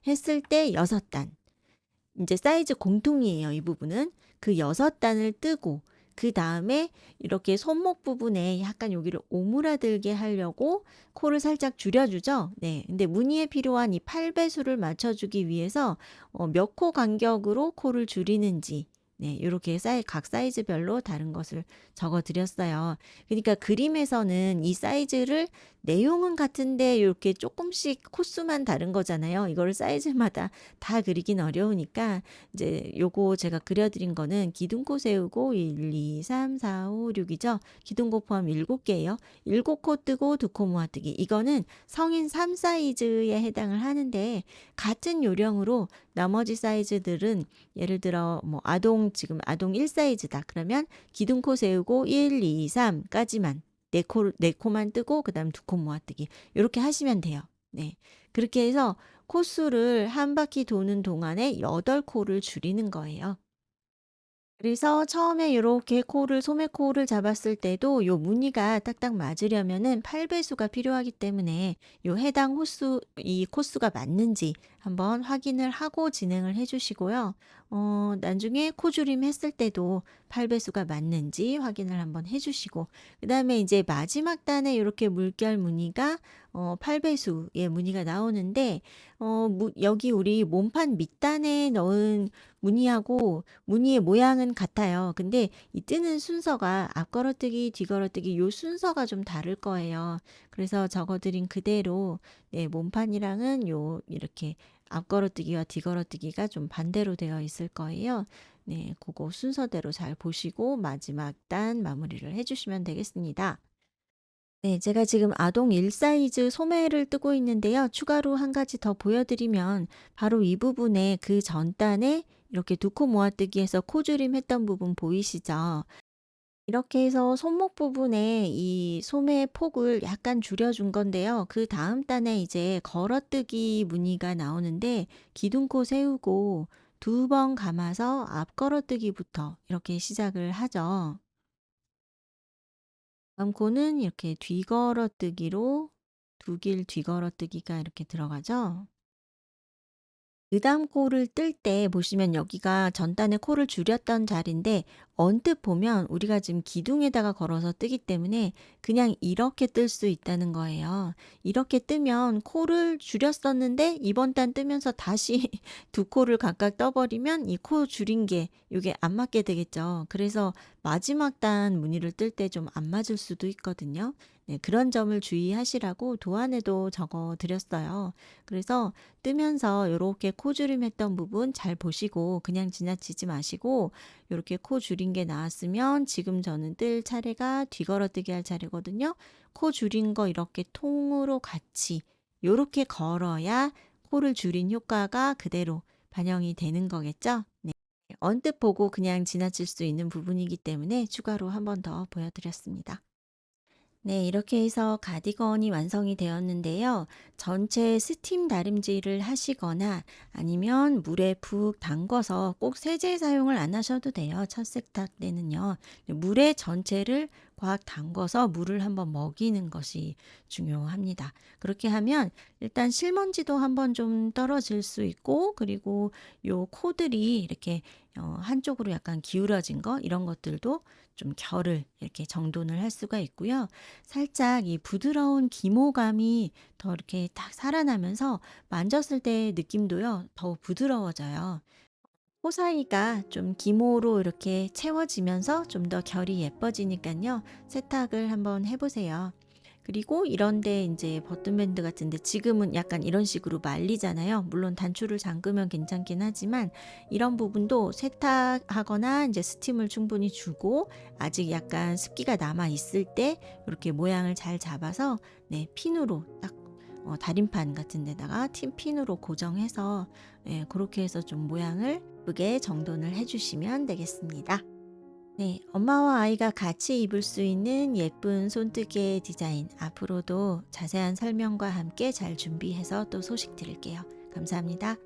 했을 때 6단. 인제 사이즈 공통이에요, 이 부분은. 그 6단을 뜨고 그다음에 이렇게 손목 부분에 약간 여기를 오므라들게 하려고 코를 살짝 줄여 주죠. 네. 근데 무늬에 필요한 이 8 배수를 맞춰 주기 위해서 몇 코 간격으로 코를 줄이는지 네 요렇게 각 사이즈별로 다른 것을 적어 드렸어요. 그니까 그림에서는 이 사이즈를 내용은 같은데 요렇게 쪼끔씩 코수만 다른 거잖아요. 이거를 사이즈마다 다 그리긴 어려우니까 이제 요거 제가 그려 드린 거는 기둥코 세우고 1, 2, 3, 4, 5, 6 이죠. 기둥코 포함 7 개예요. 7코 뜨고 2코 모아뜨기. 이거는 성인 3 사이즈에 해당을 하는데 같은 요령으로 나머지 사이즈들은 예를 들어 뭐 지금 아동 1 사이즈다. 그러면 기둥코 세우고 1, 2, 3 까지만 4 코만 뜨고 그다음 2코 모아뜨기. 요렇게 하시면 돼요. 네. 그렇게 해서 코수를 한 바퀴 도는 동안에 8 코를 줄이는 거예요. 그래서 처음에 요렇게 코를 소매코를 잡았을 때도 요 무늬가 딱딱 맞으려면은 8 배수가 필요하기 때문에 요 해당 호수 이 코수가 맞는지 한번 확인을 하고 진행을 해 주시고요. 나중에 코줄임 했을 때도 8 배수가 맞는지 확인을 한번 해 주시고 그다음에 이제 마지막 단에 요렇게 물결 무늬가 8 배수의 무늬가 나오는데 여기 우리 몸판 밑단에 넣은 무늬하고 무늬의 모양은 같아요. 근데 이 뜨는 순서가 앞걸어뜨기, 뒤걸어뜨기 요 순서가 좀 다를 거예요. 그래서 적어 드린 그대로 네 몸판이랑은 요 이렇게 앞걸어뜨기와 뒤걸어뜨기가 좀 반대로 되어 있을 거예요. 네 고거 순서대로 잘 보시고 마지막 단 마무리를 해 주시면 되겠습니다. 네, 제가 지금 아동 1 사이즈 소매를 뜨고 있는데요. 추가로 한 가지 더 보여드리면 바로 이 부분에 그 전 단에 이렇게 두 코 모아뜨기해서 코줄임 했던 부분 보이시죠? 이렇게 해서 손목 부분에 이 소매 폭을 약간 줄여준 건데요. 그 다음 단에 이제 걸어뜨기 무늬가 나오는데 기둥코 세우고 2번 감아서 앞 걸어뜨기부터 이렇게 시작을 하죠. 다음 코는 이렇게 뒤걸어뜨기로 두 길 뒤걸어뜨기가 이렇게 들어가죠. 의담 코를 뜰 때 보시면 여기가 전단에 코를 줄였던 자리인데 언뜻 보면 우리가 지금 기둥에다가 걸어서 뜨기 때문에 그냥 이렇게 뜰 수 있다는 거예요. 이렇게 뜨면 코를 줄였었는데 이번 단 뜨면서 다시 두 코를 각각 떠버리면 이 코 줄인 게 요게 안 맞게 되겠죠. 그래서 마지막 단 무늬를 뜰 때 좀 안 맞을 수도 있거든요. 네, 그런 점을 주의하시라고 도안에도 적어 드렸어요. 그래서 뜨면서 요렇게 코 주름했던 부분 잘 보시고 그냥 지나치지 마시고, 요렇게 코 줄인 게 나왔으면 지금 저는 뜰 차례가 뒤걸어뜨기 할 차례거든요. 코 줄인 거 이렇게 통으로 같이 요렇게 걸어야 코를 줄인 효과가 그대로 반영이 되는 거겠죠. 네. 언뜻 보고 그냥 지나칠 수 있는 부분이기 때문에 추가로 한 번 더 보여드렸습니다. 네, 이렇게 해서 가디건이 완성이 되었는데요. 전체 스팀 다림질을 하시거나 아니면 물에 푹 담궈서 꼭 세제 사용을 안 하셔도 돼요. 첫 세탁 때는요. 물에 전체를 꽉 담궈서 물을 한번 먹이는 것이 중요합니다. 그렇게 하면 일단 실먼지도 한번 좀 떨어질 수 있고, 그리고 요 코들이 이렇게 한쪽으로 약간 기울어진 거 이런 것들도 좀 결을 이렇게 정돈을 할 수가 있고요. 살짝 이 부드러운 기모감이 더 이렇게 딱 살아나면서 만졌을 때 느낌도요, 더욱 부드러워져요. 코 사이가 좀 기모로 이렇게 채워지면서 좀 더 결이 예뻐지니까요. 세탁을 한번 해 보세요. 그리고 이런데 이제 버튼밴드 같은데 지금은 약간 이런 식으로 말리잖아요. 물론 단추를 잠그면 괜찮긴 하지만 이런 부분도 세탁하거나 이제 스팀을 충분히 주고 아직 약간 습기가 남아 있을 때 이렇게 모양을 잘 잡아서 네, 핀으로 딱 다림판 같은 데다가 핀으로 고정해서 그렇게 해서 좀 모양을 예쁘게 정돈을 해주시면 되겠습니다. 네, 엄마와 아이가 같이 입을 수 있는 예쁜 손뜨개 디자인 앞으로도 자세한 설명과 함께 잘 준비해서 또 소식 드릴게요. 감사합니다.